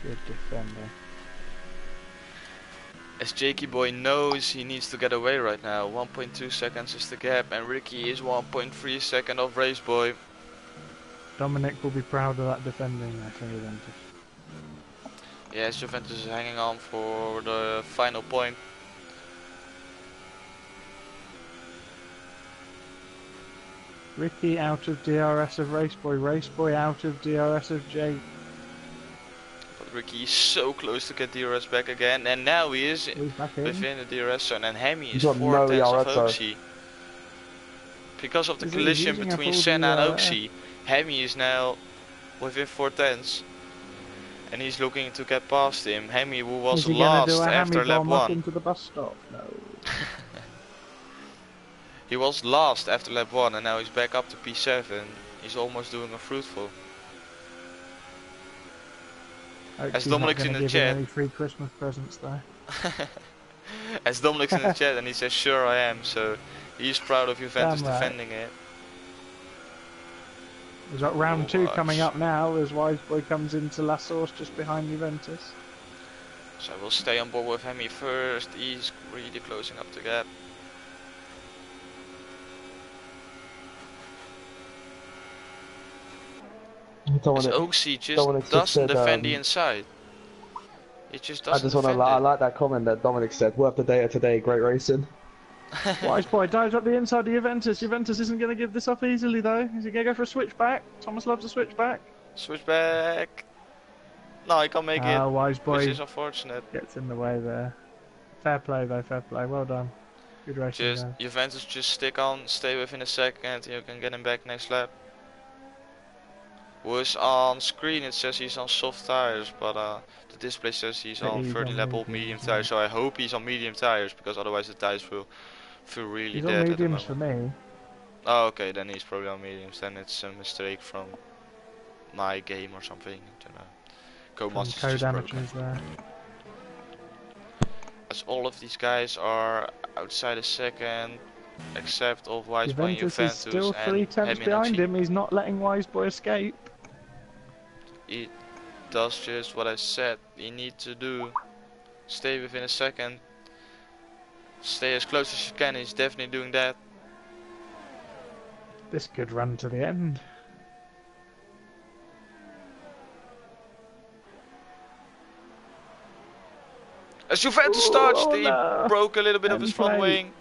Good defending. As Jakey Boy knows he needs to get away right now. 1.2 seconds is the gap, and Ricky is 1.3 seconds off Race Boy. Dominic will be proud of that defending there from Juventus. Yes, Juventus is hanging on for the final point. Ricky out of DRS of Race Boy out of DRS of Jake. But Ricky is so close to get DRS back again, and now he is He's back in. within the DRS zone, and Hemi He's is got 4 no tenths of DRS zone. Oxy. Because of the He's collision using up between all the, Senna and DRS. Oxy, Hemi is now within 4 tenths. And he's looking to get past him. Hemi, who was Is he gonna do last a after hammy lap bomb up 1. into the bus stop? No. He was last after lap 1, and now he's back up to P7. He's almost doing a fruitful. Oaksy's Dominic's not in gonna the give him chat. any free Christmas presents though. As Dominic's in the chat, and he says sure I am, so he's proud of Juventus Damn right. defending it. We've got round Oh, 2 watch. coming up now as Wise Boy comes into La Source just behind Juventus. So we'll stay on board with Hemi first. He's really closing up the gap. As Dominic, Oxy just Dominic just doesn't said, defend the inside. He just I doesn't just want to. defend I it. like that comment that Dominic said. Worth the data today. Great racing. Wise Boy dives up the inside of Juventus. Juventus isn't going to give this up easily though. Is he going to go for a switchback? Thomas loves a switchback. Switch back. No, he can't make it, Wise which Boy is unfortunate. gets in the way there. Fair play though, fair play. Well done. Good racing Just there. Juventus just stick on, stay within a second, and you can get him back next lap. Was on screen it says he's on soft tires, but the display says he's But on he's 30 on lap old mediums, medium yeah. tires. So I hope he's on medium tires, because otherwise the tires will feel really He's dead on at the mediums moment. for me. Oh, okay, then he's probably on mediums. Then it's a mistake from my game or something. I don't know. Some Codemasters code just broken. damages there. As all of these guys are outside a second, except of Wise Boy and Juventus is Juventus still 3 and tenths Hemi and behind Oxy. him. He's not letting Wise Boy escape. He does just what I said he need to do. Stay within a second. Stay as close as you can. He's definitely doing that. This could run to the end. As Juventus starts, Oh he no! broke a little bit of his End front plate. wing.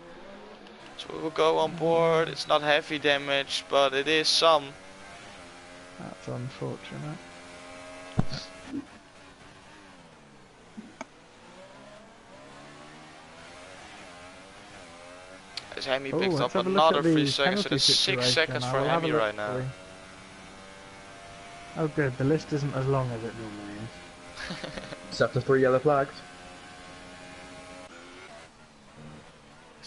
So we will go on board. It's not heavy damage, but it is some. That's unfortunate. As Hemi Oh, picked let's up have a look another at 3 the seconds, so penalty that's 6 situation. seconds I for will have a Hemi look right for now. you. Oh good, the list isn't as long as it normally is. Except for 3 yellow flags.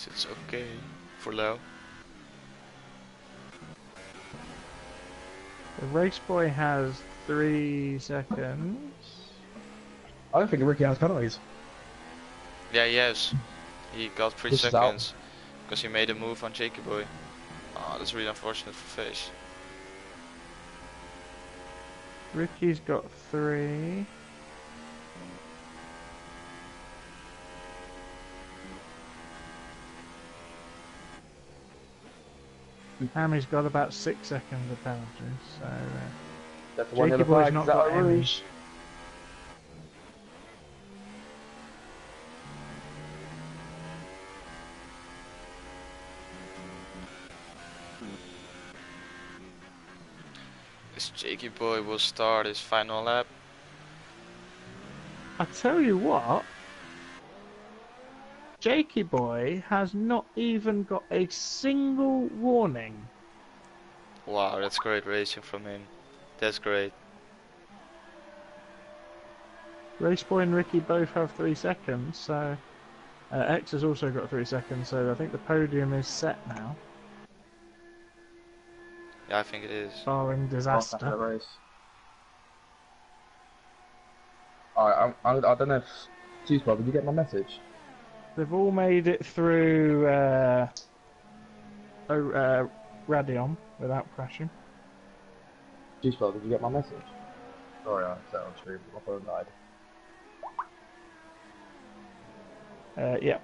It's okay for Lau. The race boy has 3 seconds. I don't think Ricky has penalties. Yeah, yes. He got 3 This is out. seconds because he made a move on Jakey Boy. Oh, that's really unfortunate for Fish. Ricky's got 3. Hammy's got about 6 seconds of penalties, so That's one Jakey yellow Boy's flag. not Is that got a any. rouge? This Jakey Boy will start his final lap. I tell you what, Jakey Boy has not even got a single warning. Wow, that's great racing from him. That's great. Race Boy and Ricky both have 3 seconds, so X has also got 3 seconds, so I think the podium is set now, Yeah, I think it is. barring Last disaster. lap of the race. Alright, I don't know if... Juice Bob, did you get my message? They've all made it through Radion without crashing. Juice Bob, did you get my message? Sorry, I said on stream, my phone died. Yeah.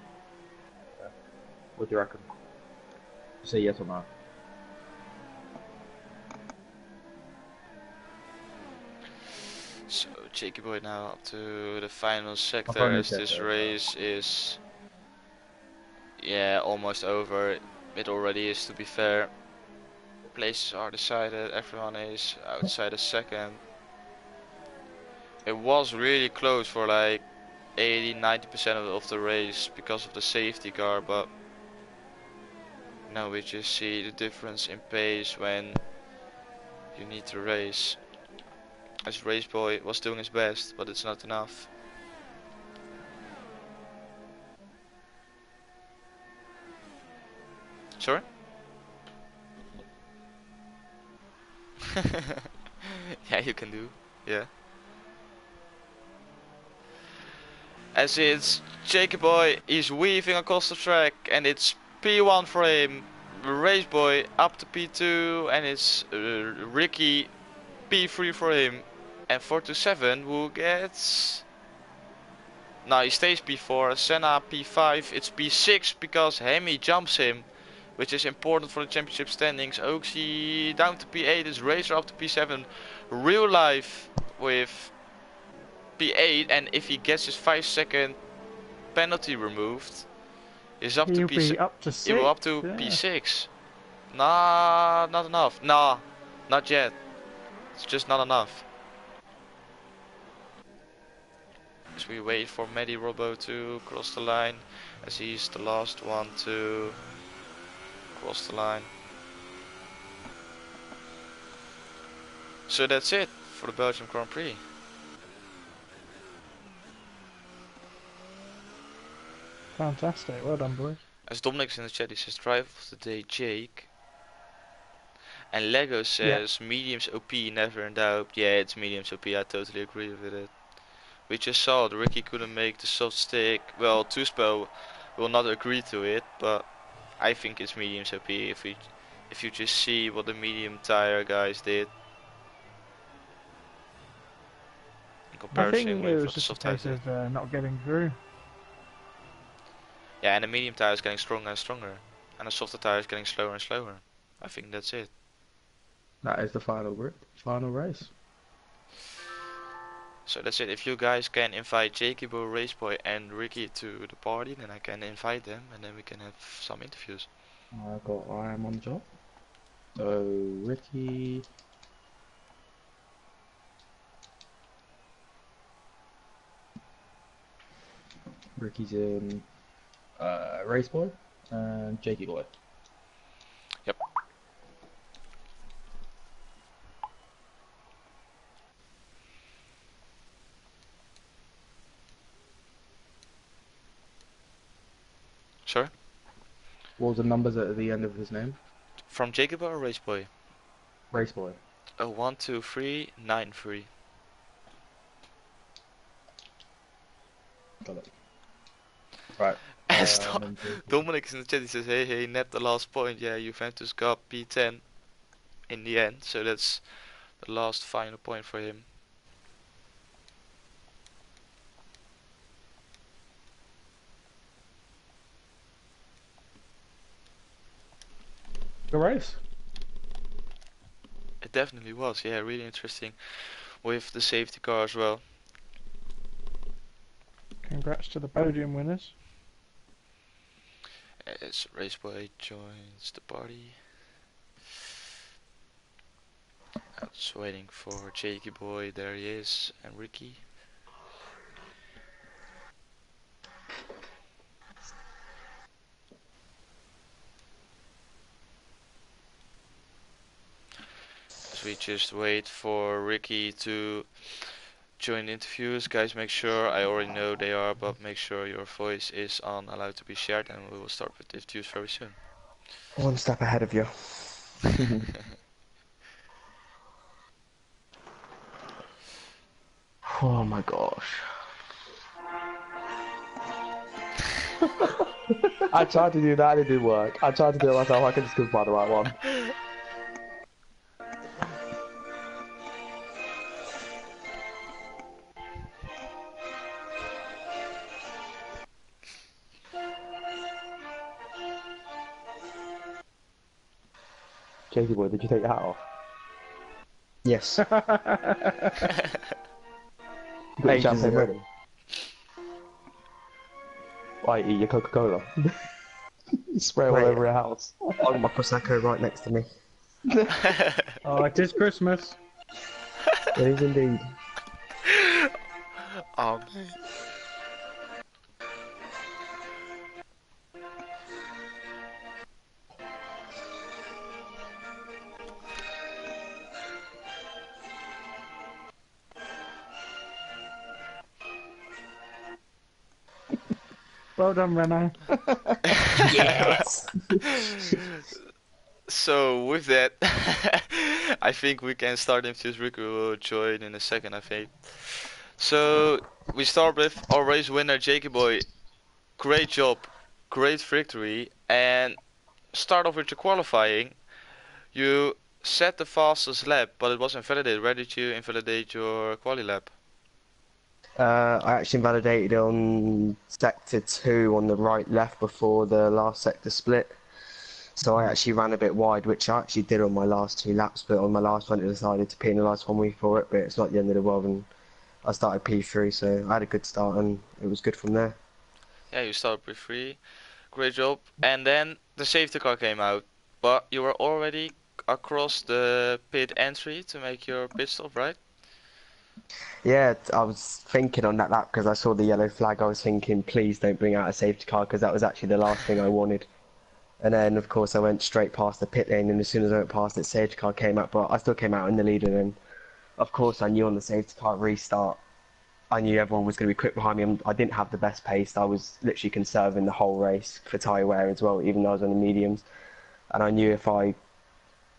What do you reckon? Say yes or no. So Jakey Boy now up to the final sector phone as is this set, race is almost over. It already is, to be fair. Places are decided, everyone is outside a second. It was really close for like 80-90% of the race because of the safety car, but now we just see the difference in pace when you need to race. As Race Boy was doing his best, but it's not enough. Sorry? Yeah, you can do. Yeah. As it's Jakey Boy, he's weaving across the track and it's P1 for him. Race Boy up to P2 and it's Ricky P3 for him. And 427 who gets... Now he stays P4, Senna P5, it's P6 because Hemi jumps him, which is important for the championship standings. Oaksy down to P8, it's Racer up to P7, Real Life with P8, and if he gets his 5-second penalty removed, is up to He'll P6. be up to 6. He will up to yeah. P6. Nah, not enough. Nah, not yet. It's just not enough. As we wait for Medi Robo to cross the line, as he's the last one to cross the line. So that's it for the Belgium Grand Prix. Fantastic, well done, boys. As Dominic's in the chat, he says drive of the day Jake. And Lego says mediums OP, never in doubt. Yeah, it's mediums OP, I totally agree with it. We just saw that Ricky couldn't make the soft stick. Well, Tuspel will not agree to it, but I think it's mediums OP if you just see what the medium tire guys did in I comparison think it with was what the just a soft tire case did. of not getting through. Yeah, and the medium tire is getting stronger and stronger, and the softer tire is getting slower and slower. I think that's it. That is the final race. So that's it. If you guys can invite Jacobo, Raceboy, and Ricky to the party, then I can invite them, and then we can have some interviews. I am on the job. So Ricky's in Race Boy, and Jakey Boy. Yep. Sure. What was the numbers at the end of his name? From Jacobo or Raceboy? Race Boy. 12393. Got it. Right. Dominic is in the chat. He says, "Hey, net the last point. Yeah, Juventus got P10 in the end, so that's the last final point for him." The race. It definitely was. Yeah, really interesting with the safety car as well. Congrats to the podium winners. As Raceboy joins the party. I'm just waiting for Jakey Boy. There he is, and Ricky. As we just wait for Ricky to join the interviews, guys, make sure, I already know they are, but make sure your voice is on allowed to be shared, and we will start with the interviews very soon. One step ahead of you. Oh my gosh. I tried to do that, it didn't work. I tried to do it myself, I could just find the right one. Jakey Boy, did you take your hat off? Yes. You got your Ages champagne ago. ready? Why, eat your Coca-Cola? You spray all Mate. over your house. I've got my Prosecco right next to me. Oh, it is Christmas. It is indeed. Oh man. Well done, Renault. Yes! So with that, I think we can start interviews. Ricky will join in a second, I think. So we start with our race winner, Jakey Boy. Great job, great victory, and start off with your qualifying. You set the fastest lap, but it was invalidated. Where did you invalidate your quali lap? I actually invalidated on sector 2 on the right left before the last sector split. So I actually ran a bit wide, which I actually did on my last 2 laps, but on my last one I decided to penalise me for it, but it's not the end of the world, and I started P3, so I had a good start and it was good from there. Yeah, you started with 3. Great job. And then the safety car came out, but you were already across the pit entry to make your pit stop, right? Yeah, I was thinking on that lap because I saw the yellow flag, I was thinking please don't bring out a safety car because that was actually the last thing I wanted. And then of course I went straight past the pit lane, and as soon as I went past it, safety car came out, but I still came out in the lead, and then of course I knew on the safety car restart I knew everyone was going to be quick behind me, and I didn't have the best pace. I was literally conserving the whole race for tyre wear as well, even though I was on the mediums. And I knew if I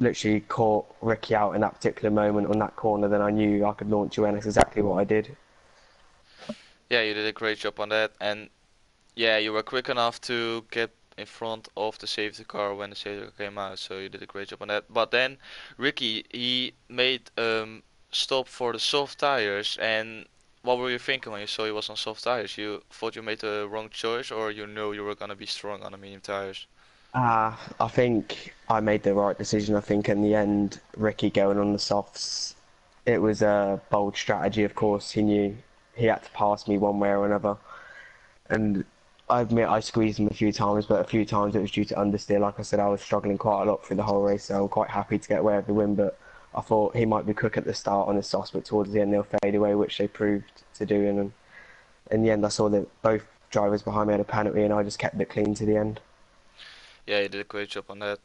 literally caught Ricky out in that particular moment on that corner, then I knew I could launch away, and that's exactly what I did. Yeah, you did a great job on that, and yeah, you were quick enough to get in front of the safety car when the safety car came out, so you did a great job on that. But then Ricky, he made stop for the soft tires, and what were you thinking when you saw he was on soft tires? You thought you made the wrong choice, or you know you were gonna be strong on the medium tires? I think I made the right decision. I think in the end, Ricky going on the softs it was a bold strategy. Of course, he knew he had to pass me one way or another, and I admit I squeezed him a few times, but a few times it was due to understeer. Like I said, I was struggling quite a lot through the whole race, so I'm quite happy to get away with the win. But I thought he might be quick at the start on his softs, but towards the end they'll fade away, which they proved to do. And in the end, I saw that both drivers behind me had a penalty, and I just kept it clean to the end. Yeah, you did a great job on that.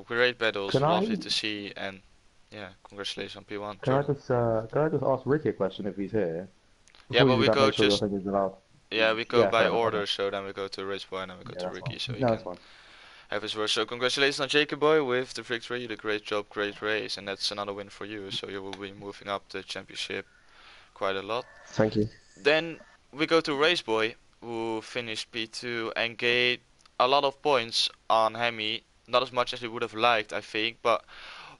Great battles, Can lovely I to see, and yeah, congratulations on P1. can I Jordan. just ask Ricky a question if he's here? Yeah, Before but you do we that, go make sure your just thing is allowed. yeah, we go Yeah, by fair enough. order, Okay. so then we go to Race Boy and then we go Yeah, to that's Ricky, fine. so he No, can that's fine. have his words. So congratulations on Jacob Boy with the victory. You did a great job, great race, and that's another win for you. So you will be moving up the championship quite a lot. Thank you. Then we go to Race Boy, who finished P2 and gained a lot of points on Hemi. Not as much as he would have liked, I think. But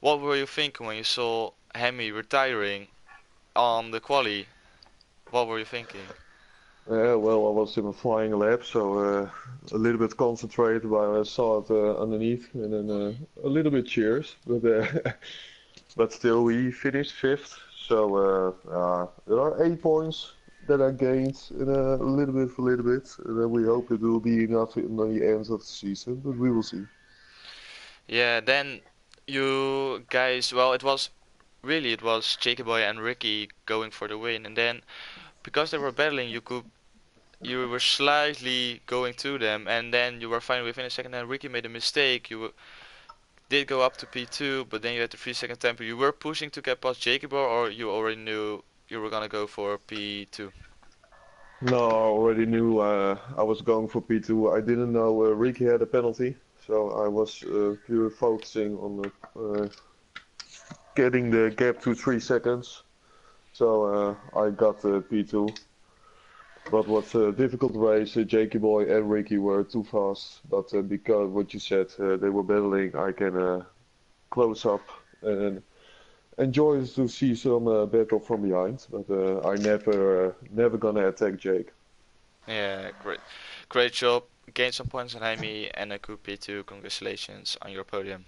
what were you thinking when you saw Hemi retiring on the quali? What were you thinking? Yeah, well, I was in a flying lap, so a little bit concentrated, but I saw it underneath, and then a little bit cheers, but but still we finished fifth. So there are 8 points that I gained in a little bit, and then we hope it will be enough in the end of the season, but we will see. Yeah, then you guys, well, it was Jacob Boy and Ricky going for the win, and then because they were battling, you were slightly going to them, and then you were finally within a second. And Ricky made a mistake. Did go up to P2, but then you had the 3 second tempo. You were pushing to get past Jacob, or you already knew you were gonna go for P2. No, I already knew I was going for P2. I didn't know Ricky had a penalty, so I was pure focusing on getting the gap to 3 seconds. So I got P2. But was a difficult race. Jakey Boy and Ricky were too fast. But because what you said, they were battling, I can close up and enjoy to see some battle from behind. But I never gonna attack Jake. Yeah, great job. Gained some points on Jaime and a good P2. Congratulations on your podium.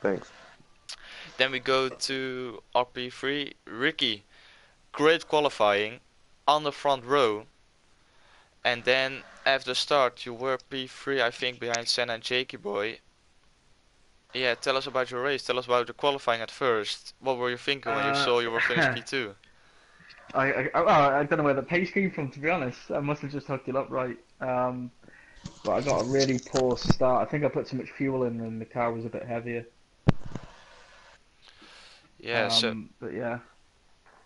Thanks. Then we go to RP3. Ricky, great qualifying on the front row, and then after the start you were P3, I think, behind Senna and Jakey Boy. Yeah, tell us about your race. Tell us about the qualifying at first. What were you thinking when you saw you were finished P2? I don't know where the pace came from, to be honest. I must have just hooked it up right. But I got a really poor start. I think I put too much fuel in and the car was a bit heavier. Yeah, But yeah.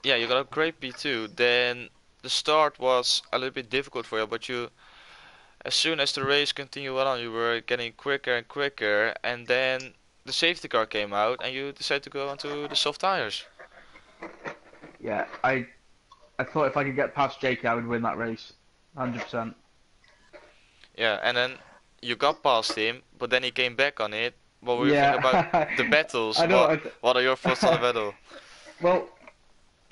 yeah, you got a great P2. Then the start was a little bit difficult for you, but as soon as the race continued on, you were getting quicker and quicker, and then the safety car came out, and you decided to go onto the soft tires. Yeah, I thought if I could get past Jake, I would win that race. 100%. Yeah, and then you got past him, but then he came back on it. What were you Yeah. thinking about the battles? I know. What are your thoughts on the battle? Well,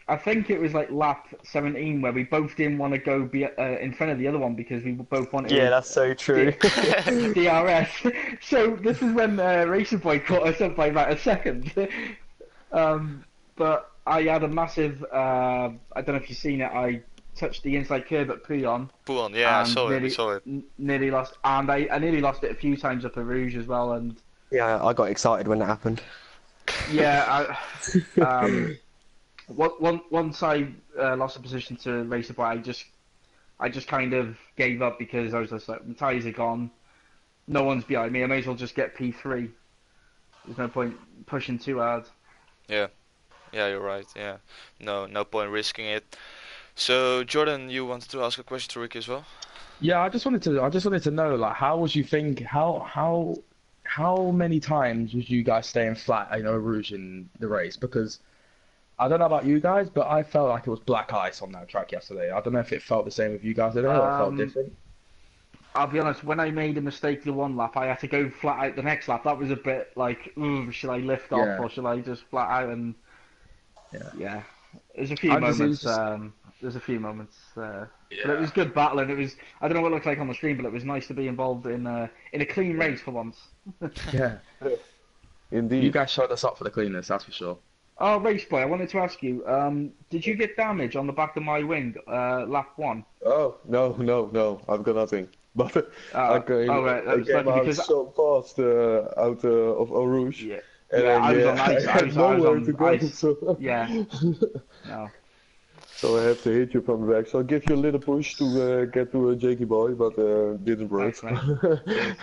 I think it was like lap 17 where we both didn't want to go in front of the other one because we both wanted Yeah, that's so true. DRS. So this is when Racer Boy caught us up by about a second. But I had a massive, I don't know if you've seen it, I touched the inside curb at Puyon. Puyon, yeah, I saw it, we saw it. Nearly lost, and I nearly lost it a few times up at Rouge as well, and... Yeah, I got excited when that happened. Yeah, once I lost the position to Racer Boy, I just kind of gave up because I was just like, my tyres are gone, no one's behind me, I may as well just get P3. There's no point pushing too hard. Yeah, you're right. Yeah, no point risking it. So Jordan, you wanted to ask a question to Ricky as well? Yeah, I just wanted to know, like, how many times was you guys staying flat, Rouge in the race? Because I don't know about you guys, but I felt like it was black ice on that track yesterday. I don't know if it felt the same with you guys today, or it felt different. I'll be honest, when I made a mistake the one lap, I had to go flat out the next lap. That was a bit like, should I lift off or should I just flat out? And yeah. There's a few moments. There's a few moments. But it was good battle, and it was. I don't know what it looked like on the stream, but it was nice to be involved in a clean race for once. Yeah. Indeed. You guys showed us up for the cleanness, that's for sure. Oh, race boy, I wanted to ask you, did you get damage on the back of my wing, lap one? Oh, no, I've got nothing. But I came, Oh right, I that's came lucky out because so fast out of Eau Rouge, yeah, and yeah, then I was yeah, on I ice. had I was nowhere to on go, ice. so Yeah, no. so I had to hit you from the back. So I give you a little push to get to a Jakey boy, but didn't work. Thanks, mate. Cheers.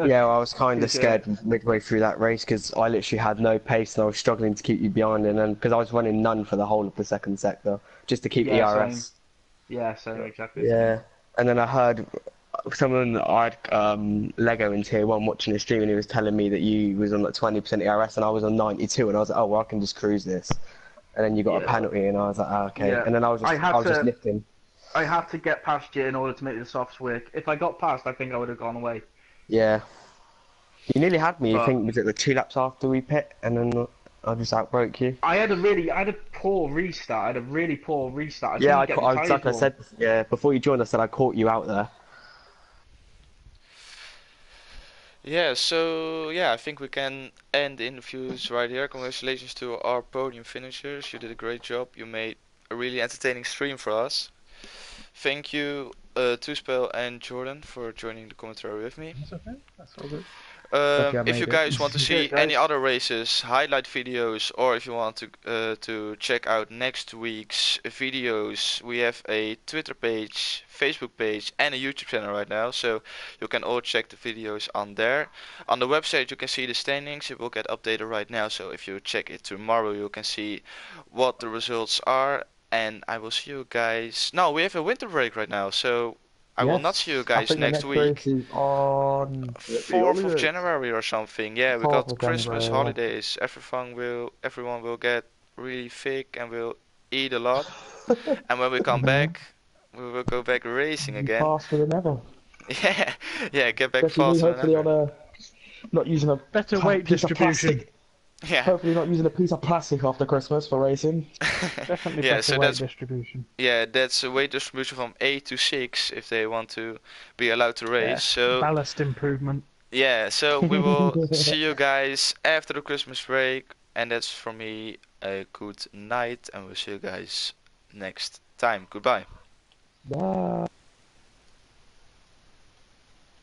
Yeah, well, I was kind of Appreciate it. scared midway through that race because I literally had no pace and I was struggling to keep you behind, and then because I was running none for the whole of the second sector just to keep Yeah, same. ERS. Yeah, same. Exactly the same. Yeah, and then I heard someone I had Lego in tier one watching the stream, and he was telling me that you was on like 20% ERS and I was on 92, and I was like, oh, well, I can just cruise this. And then you got a Yeah, penalty, and I was like, oh, okay. yeah. And then I was just lifting. I had to get past you in order to make the softs work. If I got past, I think I would have gone away. Yeah, you nearly had me. I But think was it the 2 laps after we pit, and then I just outbroke you. I had a poor restart. I had a really poor restart. I Yeah, couldn't get my tyres like I warm. said, yeah, before you joined, I said I caught you out there. Yeah, so yeah, I think we can end the interviews right here. Congratulations to our podium finishers. You did a great job. You made a really entertaining stream for us. Thank you, Tuspel and Jordan, for joining the commentary with me. That's okay. That's all good. Lucky I If you made it. guys want to see Cheers, guys. any other races, highlight videos, or if you want to check out next week's videos, we have a Twitter page, Facebook page, and a YouTube channel right now, so you can all check the videos on there. On the website you can see the standings, it will get updated right now, so if you check it tomorrow you can see what the results are, and I will see you guys. No, we have a winter break right now, so I will not see you I guys think the next next race week. is on 4th of holidays. January or something. Yeah, we 4th got of Christmas January. holidays. Everyone will get really thick and will eat a lot. And when we come back, we will go back racing Be again. faster than ever. Yeah, yeah, get back Especially me, faster than hopefully on ever. not using a Better weight piece of distribution. plastic. Yeah, Hopefully not using a piece of plastic after Christmas for racing. Definitely yeah. better So weight distribution. that's a weight distribution from 8 to 6 if they want to be allowed to race. Yeah. So Ballast improvement. yeah, so we will see you guys after the Christmas break, and that's from me a good night, and we'll see you guys next time. Goodbye. Bye.